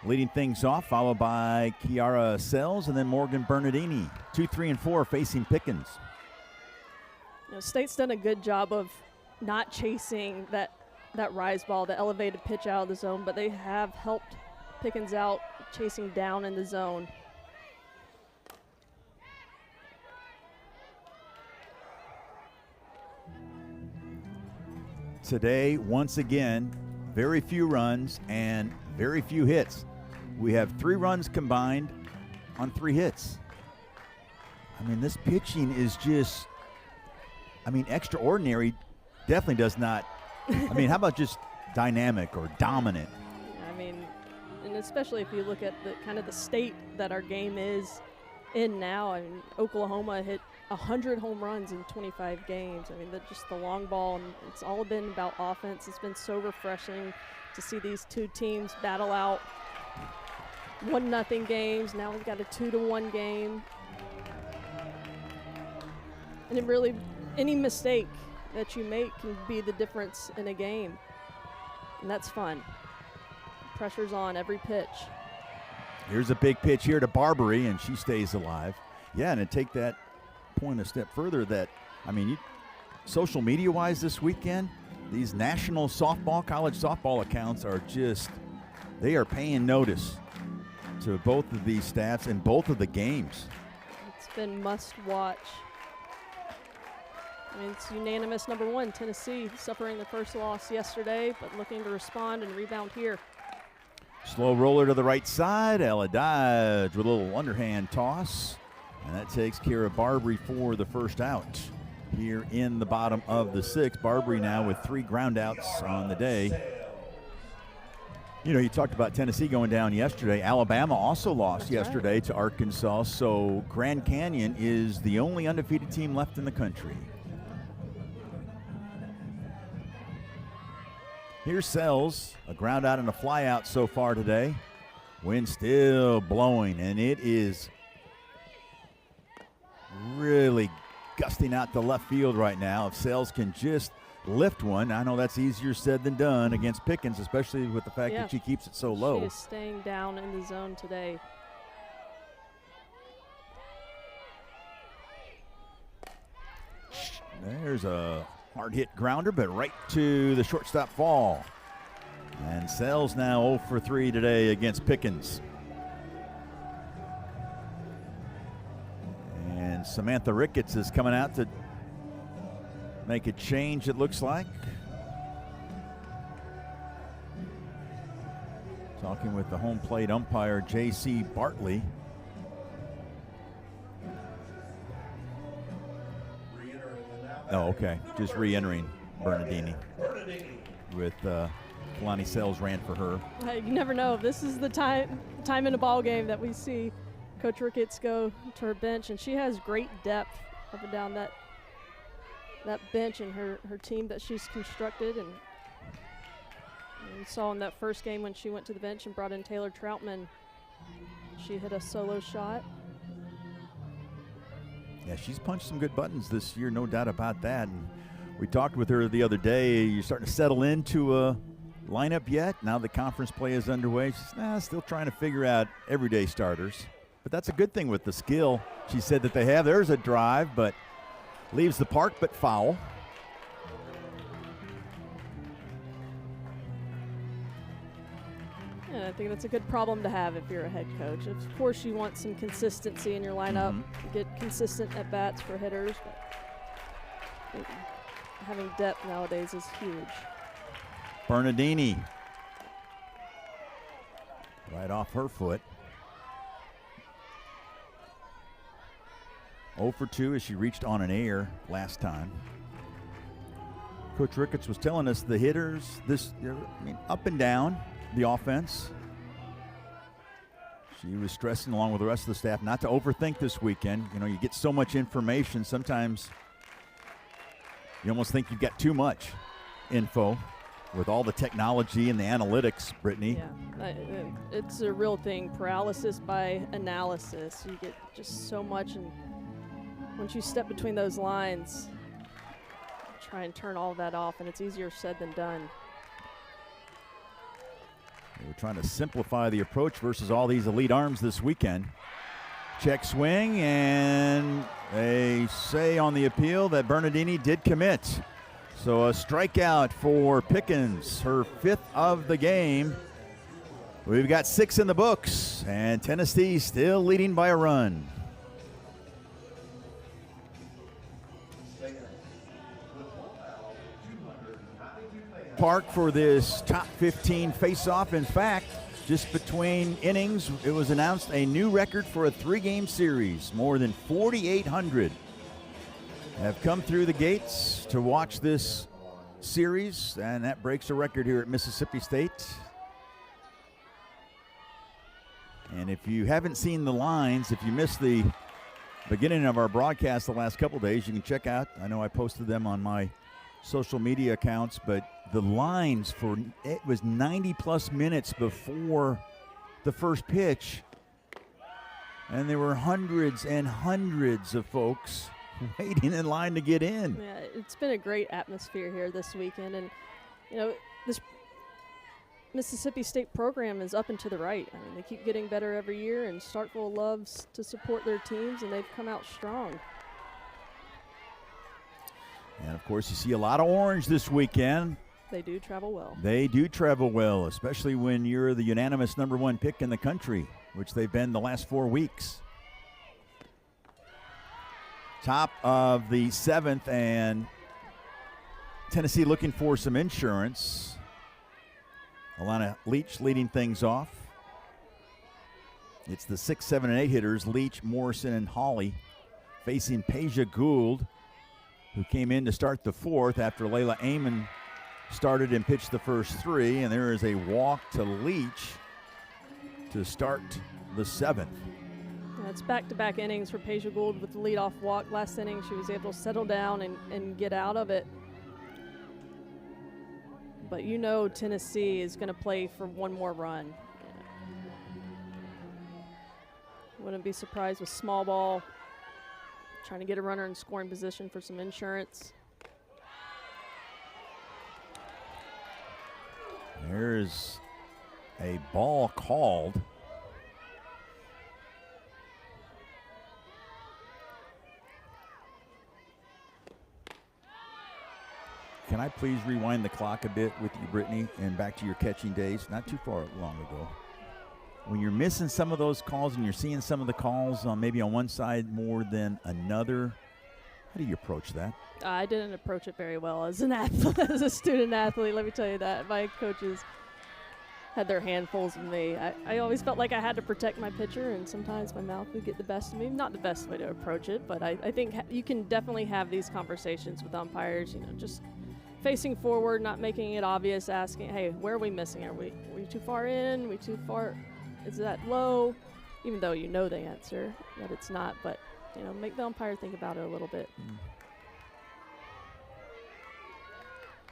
Leading things off, followed by Kiara Sells and then Morgan Bernardini. 2, 3, and 4 facing Pickens. You know, State's done a good job of not chasing that rise ball, the elevated pitch out of the zone, but they have helped Pickens out chasing down in the zone. Today, once again, very few runs and very few hits. We have 3 runs combined on 3 hits. I mean, this pitching is just, I mean, extraordinary. Definitely does not, I mean, how about just dynamic or dominant? I mean, and especially if you look at the kind of the state that our game is in now. I mean, Oklahoma hit 100 home runs in 25 games. I mean, just the long ball, and it's all been about offense. It's been so refreshing to see these 2 teams battle out 1-0 games. Now we've got a 2-1 game. And it really, any mistake that you make can be the difference in a game. And that's fun. Pressure's on every pitch. Here's a big pitch here to Barbary, and she stays alive. Yeah, and to take that point a step further, that, I mean, social media-wise this weekend, these national softball, college softball accounts are just, they are paying notice to both of these stats in both of the games. It's been must-watch. I mean, it's unanimous #1. Tennessee suffering the first loss yesterday, but looking to respond and rebound here. Slow roller to the right side. Ella Dodge with a little underhand toss. And that takes care of Barbary for the first out here in the bottom of the 6th. Barbary now with 3 ground outs on the day. You know, you talked about Tennessee going down yesterday. Alabama also lost yesterday to Arkansas. So Grand Canyon is the only undefeated team left in the country. Here's Sells, a ground out and a fly out so far today. Wind still blowing, and it is really gusting out to left field right now. If Sells can just lift one, I know that's easier said than done against Pickens, especially with the fact that she keeps it so low. She is staying down in the zone today. There's a hard hit grounder, but right to the shortstop fall. And Sells now 0 for 3 today against Pickens. And Samantha Ricketts is coming out to make a change, it looks like. Talking with the home plate umpire, J.C. Bartley. Oh, okay. Just re-entering Bernardini with Kalani Sells ran for her. You never know. This is the time in a ball game that we see Coach Ricketts go to her bench, and she has great depth up and down that bench and her team that she's constructed. And we saw in that first game when she went to the bench and brought in Taylor Troutman, she hit a solo shot. Yeah, she's punched some good buttons this year, no doubt about that. And we talked with her the other day. You're starting to settle into a lineup yet? Now the conference play is underway. She's still trying to figure out everyday starters. But that's a good thing with the skill she said that they have. There's a drive, but leaves the park, but foul. I think that's a good problem to have if you're a head coach. Of course, you want some consistency in your lineup, get consistent at bats for hitters, but I think having depth nowadays is huge. Bernardini, right off her foot. 0 for 2 as she reached on an air last time. Coach Ricketts was telling us the hitters, up and down the offense. She was stressing along with the rest of the staff not to overthink this weekend. You know, you get so much information, sometimes you almost think you've got too much info with all the technology and the analytics, Brittany. Yeah, it's a real thing, paralysis by analysis. You get just so much, and once you step between those lines, try and turn all of that off, and it's easier said than done. They were trying to simplify the approach versus all these elite arms this weekend. Check swing, and they say on the appeal that Bernardini did commit. So a strikeout for Pickens, her 5th of the game. We've got 6 in the books, and Tennessee still leading by a run. Park for this top 15 face-off. In fact, just between innings, it was announced a new record for a 3-game series. More than 4,800 have come through the gates to watch this series, and that breaks a record here at Mississippi State. And if you haven't seen the lines, if you missed the beginning of our broadcast the last couple days, you can check out. I know I posted them on my social media accounts, but the lines for it was 90+ minutes before the first pitch, and there were hundreds and hundreds of folks waiting in line to get in. Yeah, it's been a great atmosphere here this weekend, and you know, this Mississippi State program is up and to the right. I mean, they keep getting better every year, and Starkville loves to support their teams, and they've come out strong. And of course, you see a lot of orange this weekend. They do travel well. They do travel well, especially when you're the unanimous #1 pick in the country, which they've been the last 4 weeks. Top of the 7th, and Tennessee looking for some insurance. Alana Leach leading things off. It's the 6, 7, and 8 hitters, Leach, Morrison, and Hawley, facing Peja Gould, who came in to start the 4th after Layla Amon started and pitched the first 3, and there is a walk to Leach to start the 7th. Yeah, it's back-to-back innings for Peja Gould with the leadoff walk. Last inning, she was able to settle down and get out of it. But you know Tennessee is going to play for one more run. Wouldn't be surprised with small ball, trying to get a runner in scoring position for some insurance. There's a ball called. Can I please rewind the clock a bit with you, Brittany, and back to your catching days? Not too far long ago. When you're missing some of those calls and you're seeing some of the calls on maybe on one side more than another, how do you approach that? I didn't approach it very well as an athlete, as a student athlete. Let me tell you that. My coaches had their handfuls of me. I always felt like I had to protect my pitcher, and sometimes my mouth would get the best of me. Not the best way to approach it, but I think you can definitely have these conversations with umpires, you know, just facing forward, not making it obvious, asking, hey, where are we missing? Are we too far in? Are we too far? Is that low? Even though you know the answer, that it's not, but you know, make the umpire think about it a little bit.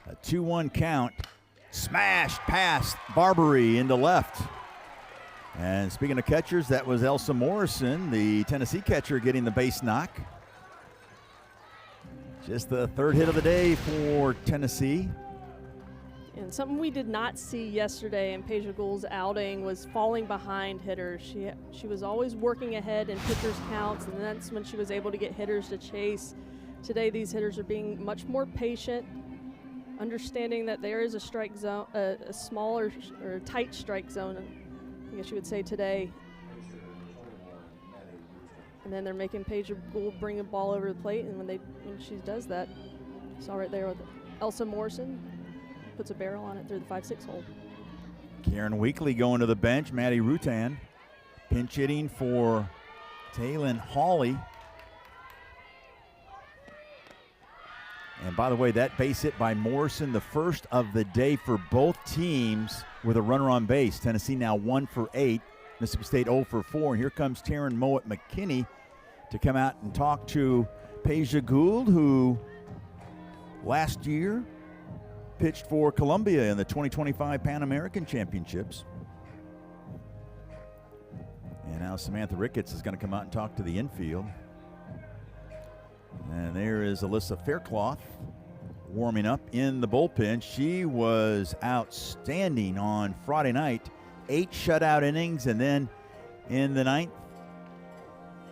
A 2-1 count. Smashed past Barbary into left. And speaking of catchers, that was Elsa Morrison, the Tennessee catcher, getting the base knock. Just the 3rd hit of the day for Tennessee. And something we did not see yesterday in Peja Gould's outing was falling behind hitters. She was always working ahead in pitchers' counts, and that's when she was able to get hitters to chase. Today, these hitters are being much more patient, understanding that there is a strike zone, a smaller or tight strike zone I guess you would say today. And then they're making Paige Gould bring the ball over the plate, and when she does that, you saw right there with Elsa Morrison, puts a barrel on it through the 5-6 hole. Karen Weekly going to the bench. Maddie Rutan pinch hitting for Taylin Hawley. And by the way, that base hit by Morrison, the first of the day for both teams with a runner on base. Tennessee now 1 for 8. Mississippi State 0 for 4. And here comes Taryn Mowat McKinney to come out and talk to Paige Gould, who last year pitched for Columbia in the 2025 Pan American Championships. And now Samantha Ricketts is going to come out and talk to the infield. And there is Alyssa Faircloth warming up in the bullpen. She was outstanding on Friday night. 8 shutout innings, and then in the 9th,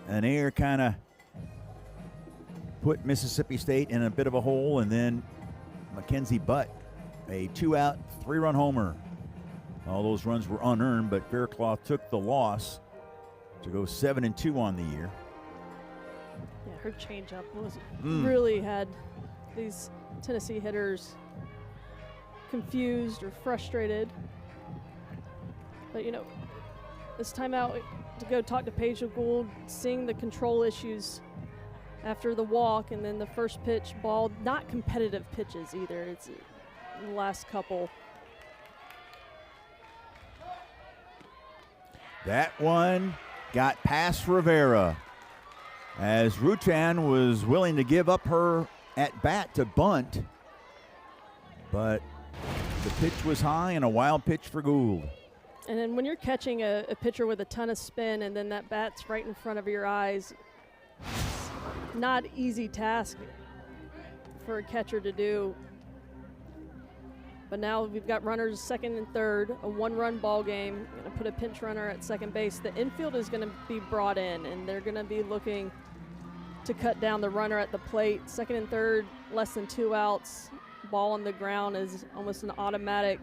an error kind of put Mississippi State in a bit of a hole, and then Mackenzie Butt, a 2-out, 3-run homer. All those runs were unearned, but Faircloth took the loss to go 7-2 on the year. Yeah, her changeup really had these Tennessee hitters confused or frustrated. But, you know, this time out to go talk to Paige Gould, seeing the control issues after the walk, and then the first pitch ball, not competitive pitches either. It's the last couple. That one got past Rivera as Rutan was willing to give up her at bat to bunt, but the pitch was high and a wild pitch for Gould. And then when you're catching a pitcher with a ton of spin and then that bat's right in front of your eyes, not easy task for a catcher to do. But now we've got runners second and third, a 1-run ball game. Going to put a pinch runner at second base. The infield is going to be brought in, and they're going to be looking to cut down the runner at the plate. Second and third, less than 2 outs. Ball on the ground is almost an automatic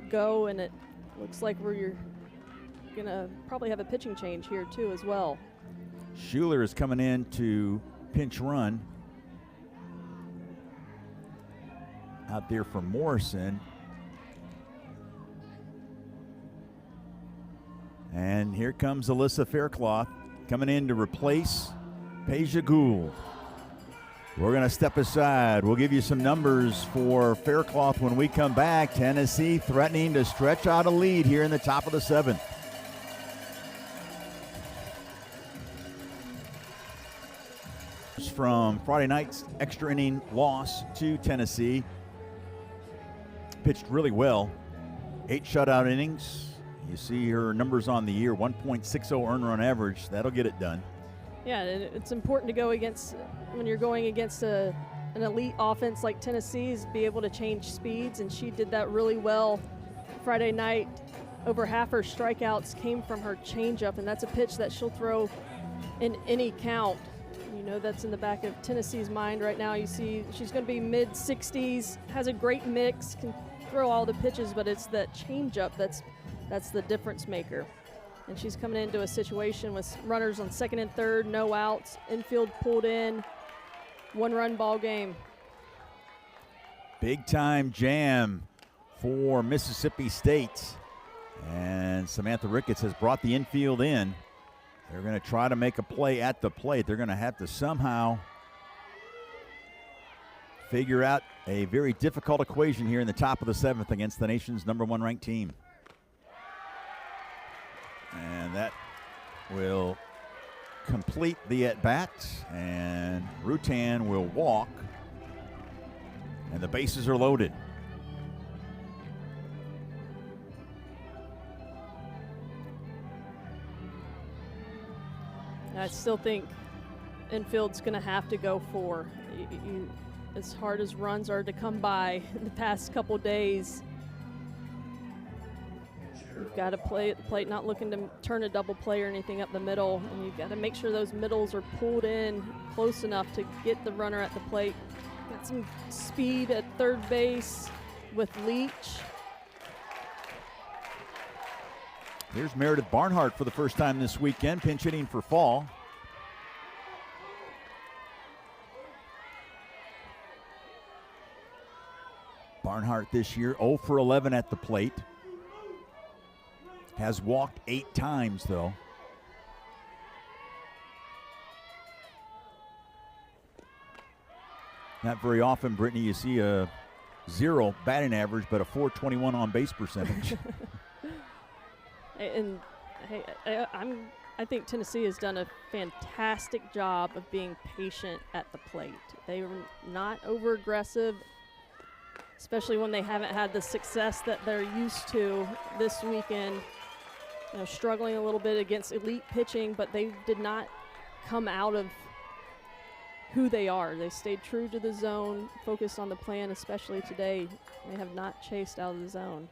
go, and it looks like we're going to probably have a pitching change here too as well. Schuler is coming in to pinch run out there for Morrison. And here comes Alyssa Faircloth coming in to replace Paige Gould. We're going to step aside. We'll give you some numbers for Faircloth when we come back. Tennessee threatening to stretch out a lead here in the top of the 7th. From Friday night's extra inning loss to Tennessee. Pitched really well. 8 shutout innings. You see her numbers on the year, 1.60 earned run average. That'll get it done. Yeah, it's important to go against, when you're going against an elite offense like Tennessee's, be able to change speeds, and she did that really well Friday night. Over half her strikeouts came from her changeup, and that's a pitch that she'll throw in any count. You know, that's in the back of Tennessee's mind right now. You see she's going to be mid-60s, has a great mix, can throw all the pitches, but it's that changeup that's the difference maker. And she's coming into a situation with runners on second and third, no outs, infield pulled in, 1-run ball game. Big time jam for Mississippi State. And Samantha Ricketts has brought the infield in. They're going to try to make a play at the plate. They're going to have to somehow figure out a very difficult equation here in the top of the 7th against the nation's #1 ranked team. And that will complete the at-bat, and Rutan will walk, and the bases are loaded. I still think infield's going to have to go for. As hard as runs are to come by in the past couple days, you've got to play at the plate, not looking to turn a double play or anything up the middle, and you've got to make sure those middles are pulled in close enough to get the runner at the plate. Got some speed at third base with Leach. Here's Meredith Barnhart for the first time this weekend, pinch hitting for Fall. Barnhart this year 0 for 11 at the plate. Has walked 8 times, though. Not very often, Brittany, you see a 0 batting average, but a .421 on base percentage. And hey, I think Tennessee has done a fantastic job of being patient at the plate. They were not over aggressive, especially when they haven't had the success that they're used to this weekend. You know, struggling a little bit against elite pitching, but they did not come out of who they are. They stayed true to the zone, focused on the plan, especially today. They have not chased out of the zone.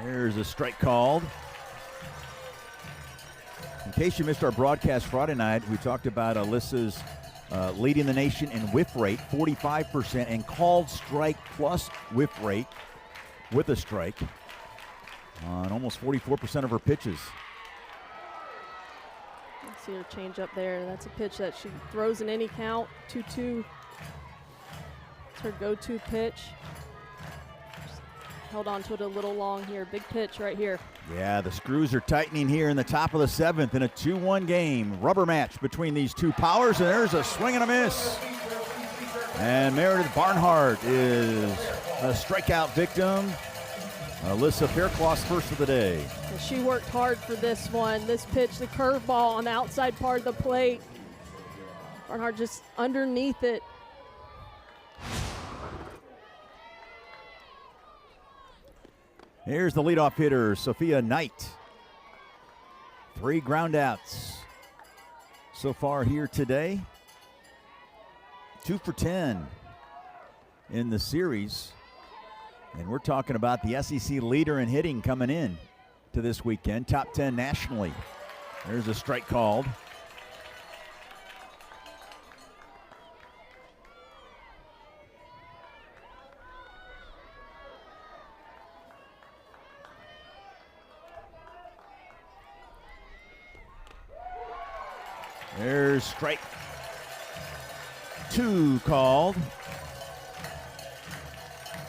There's a strike called. In case you missed our broadcast Friday night, we talked about Alyssa's leading the nation in whiff rate, 45%, and called strike plus whiff rate with a strike on almost 44% of her pitches. See her change up there. That's a pitch that she throws in any count. 2-2. It's her go-to pitch. Just held on to it a little long here. Big pitch right here. Yeah, the screws are tightening here in the top of the 7th in a 2-1 game. Rubber match between these two powers, and there's a swing and a miss. And Meredith Barnhart is a strikeout victim. Alyssa Faircloth's first of the day. And she worked hard for this one. This pitch, the curveball on the outside part of the plate. Barnhart just underneath it. Here's the leadoff hitter, Sophia Knight. 3 groundouts so far here today. 2 for 10 in the series. And we're talking about the SEC leader in hitting coming in to this weekend, top 10 nationally. There's a strike called. There's strike 2 called.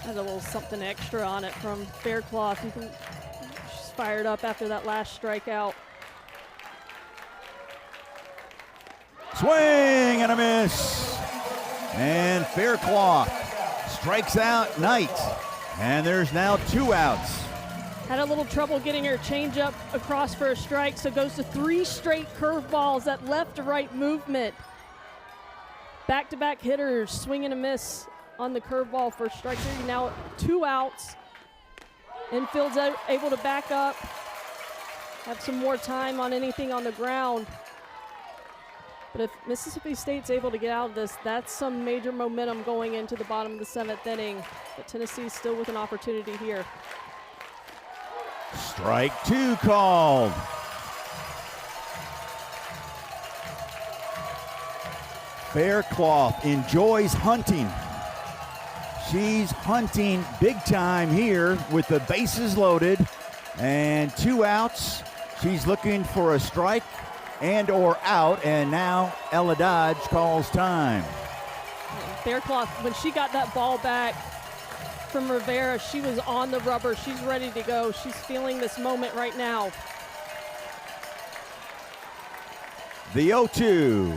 Has a little something extra on it from Faircloth. She's fired up after that last strikeout. Swing and a miss. And Faircloth strikes out Knight. And there's now 2 outs. Had a little trouble getting her changeup across for a strike, so goes to 3 straight curveballs, that left to right movement. Back-to-back hitters, swing and a miss on the curveball for strike 3. Now 2 outs. Infield's able to back up, have some more time on anything on the ground. But if Mississippi State's able to get out of this, that's some major momentum going into the bottom of the 7th inning. But Tennessee's still with an opportunity here. Strike 2 called. Faircloth enjoys hunting. She's hunting big time here with the bases loaded and 2 outs. She's looking for a strike and or out, and now Ella Dodge calls time. Faircloth, when she got that ball back from Rivera, she was on the rubber. She's ready to go. She's feeling this moment right now. The 0-2.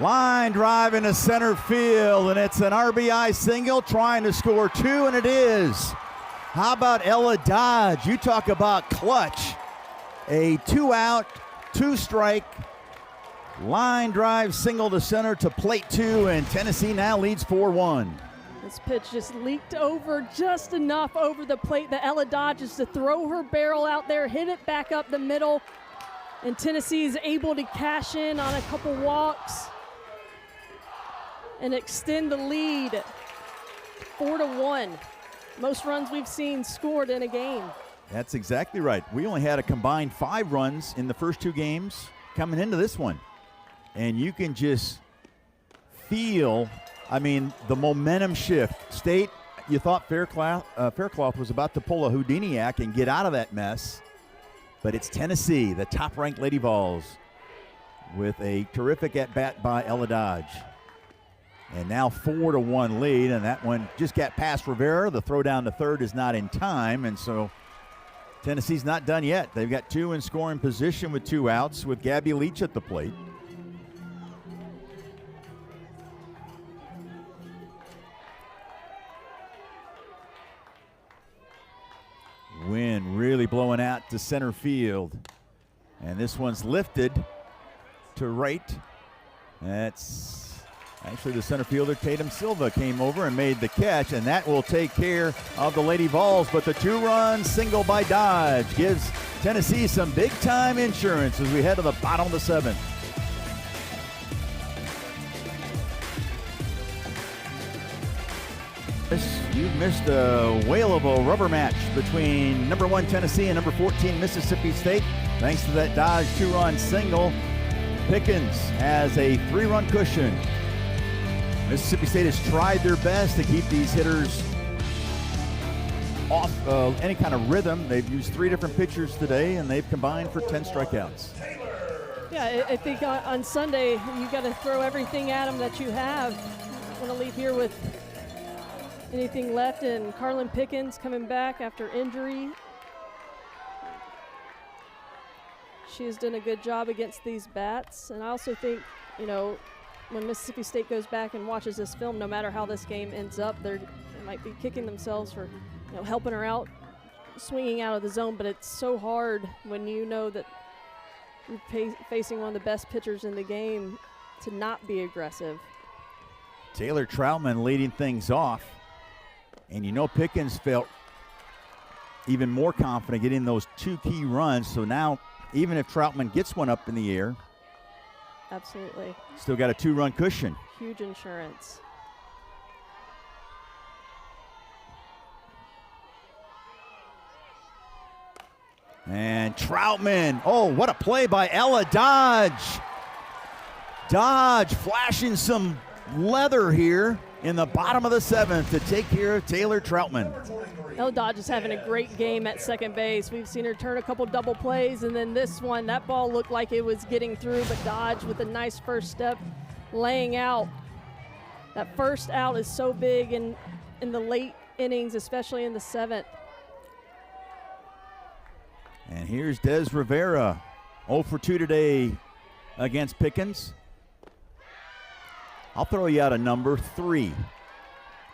Line drive into center field, and it's an RBI single trying to score 2, and it is. How about Ella Dodge? You talk about clutch. A 2-out, 2-strike line drive single to center to plate 2, and Tennessee now leads 4-1. This pitch just leaked over just enough over the plate that Ella Dodge is to throw her barrel out there, hit it back up the middle, and Tennessee is able to cash in on a couple walks and extend the lead 4-1. most runs we've seen scored in a game. That's exactly right. We only had a combined 5 runs in the first 2 games coming into this one. And you can just feel, I mean, the momentum shift. State, you thought Faircloth was about to pull a Houdiniac and get out of that mess. But it's Tennessee, the top-ranked Lady Vols, with a terrific at-bat by Ella Dodge. And now 4-1 lead, and that one just got past Rivera. The throw down to third is not in time, and so Tennessee's not done yet. They've got 2 in scoring position with 2 outs with Gabby Leach at the plate. Wind really blowing out to center field. And this one's lifted to right. That's actually the center fielder, Tatum Silva, came over and made the catch, and that will take care of the Lady Vols. But the 2-run single by Dodge gives Tennessee some big-time insurance as we head to the bottom of the 7th. You've missed a whale of a rubber match between number 1 Tennessee and number 14 Mississippi State. Thanks to that Dodge 2-run single, Pickens has a 3-run cushion. Mississippi State has tried their best to keep these hitters off any kind of rhythm. They've used 3 different pitchers today, and they've combined for 10 strikeouts. Yeah, I think on Sunday you got to throw everything at them that you have. I want to leave here with anything left, and Carlin Pickens coming back after injury. She has done a good job against these bats, and I also think, you know, when Mississippi State goes back and watches this film, no matter how this game ends up, they might be kicking themselves for, you know, helping her out, swinging out of the zone, but it's so hard when you know that you're facing one of the best pitchers in the game to not be aggressive. Taylor Troutman leading things off. And you know Pickens felt even more confident getting those 2 key runs. So now, even if Troutman gets one up in the air, absolutely, still got a 2-run cushion. Huge insurance. And Troutman, oh, what a play by Ella Dodge. Dodge flashing some leather here in the bottom of the 7th to take care of Taylor Troutman. Ella Dodge is having a great game at second base. We've seen her turn a couple double plays, and then this one, that ball looked like it was getting through, but Dodge with a nice first step, laying out. That first out is so big in the late innings, especially in the 7th. And here's Des Rivera, 0 for 2 today against Pickens. I'll throw you out a number, 3.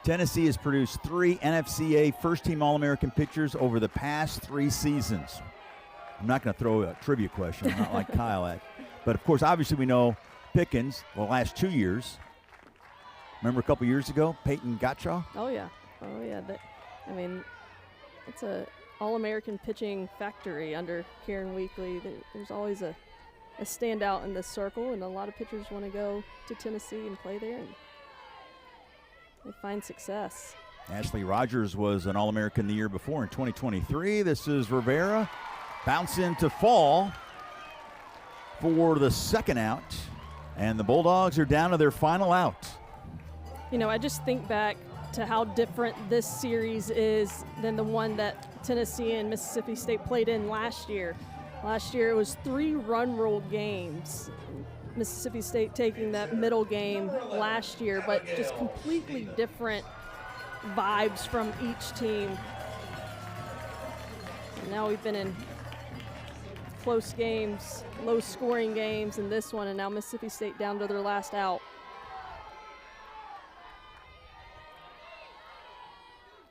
Tennessee has produced 3 NFCA first-team All-American pitchers over the past 3 seasons. I'm not going to throw a trivia question, not like Kyle at. But, of course, obviously we know Pickens the last 2 years. Remember a couple years ago, Peyton Gottschall? Oh, yeah. I mean, it's a All-American pitching factory under Karen Weekly. There's always a standout in this circle, and a lot of pitchers want to go to Tennessee and play there, and they find success. Ashley Rogers was an All-American the year before in 2023. This is Rivera. Bounce into fall for the 2nd out, and the Bulldogs are down to their final out. You know, I just think back to how different this series is than the one that Tennessee and Mississippi State played in last year. Last year it was 3 run-rule games. Mississippi State taking that middle game last year, but just completely different vibes from each team. And now we've been in close games, low-scoring games in this one, and now Mississippi State down to their last out.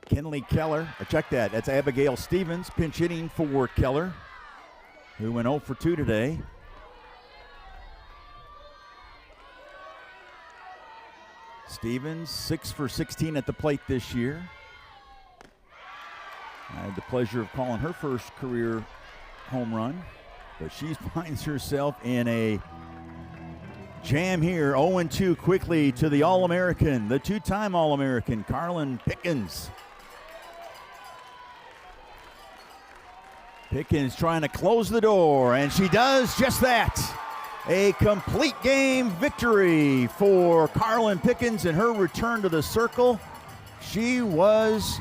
Kinley Keller, or check that, that's Abigail Stevens pinch hitting for Keller, who went 0 for 2 today. Stevens, 6 for 16 at the plate this year. I had the pleasure of calling her first career home run, but she finds herself in a jam here. 0-2 quickly to the All-American, the 2-time All-American, Carlin Pickens. Pickens trying to close the door, and she does just that. A complete game victory for Carlin Pickens in her return to the circle. She was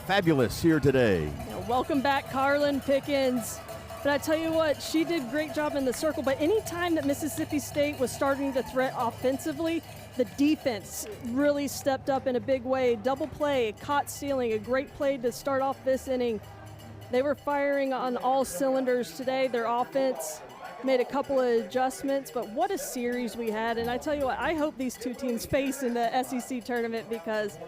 fabulous here today. Welcome back, Carlin Pickens. But I tell you what, she did a great job in the circle, but any time that Mississippi State was starting to threat offensively, the defense really stepped up in a big way. Double play, caught stealing, a great play to start off this inning. They were firing on all cylinders today. Their offense made a couple of adjustments, but what a series we had. And I tell you what, I hope these two teams face in the SEC tournament because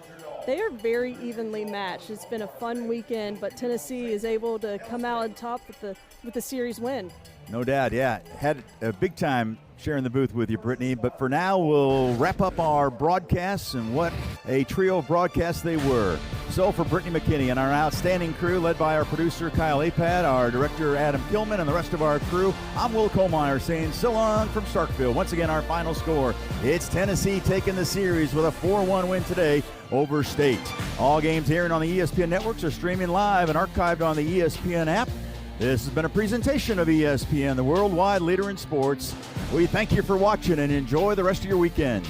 they are very evenly matched. It's been a fun weekend, but Tennessee is able to come out on top with the series win. No doubt, yeah. Had a big time sharing the booth with you, Brittany. But for now, we'll wrap up our broadcasts, and what a trio of broadcasts they were. So for Brittany McKinney and our outstanding crew, led by our producer Kyle Apad, our director Adam Kilman, and the rest of our crew, I'm Will Kohlmeyer saying so long from Starkville. Once again, our final score, it's Tennessee taking the series with a 4-1 win today over State. All games airing on the ESPN networks are streaming live and archived on the ESPN app. This has been a presentation of ESPN, the worldwide leader in sports. We thank you for watching and enjoy the rest of your weekend.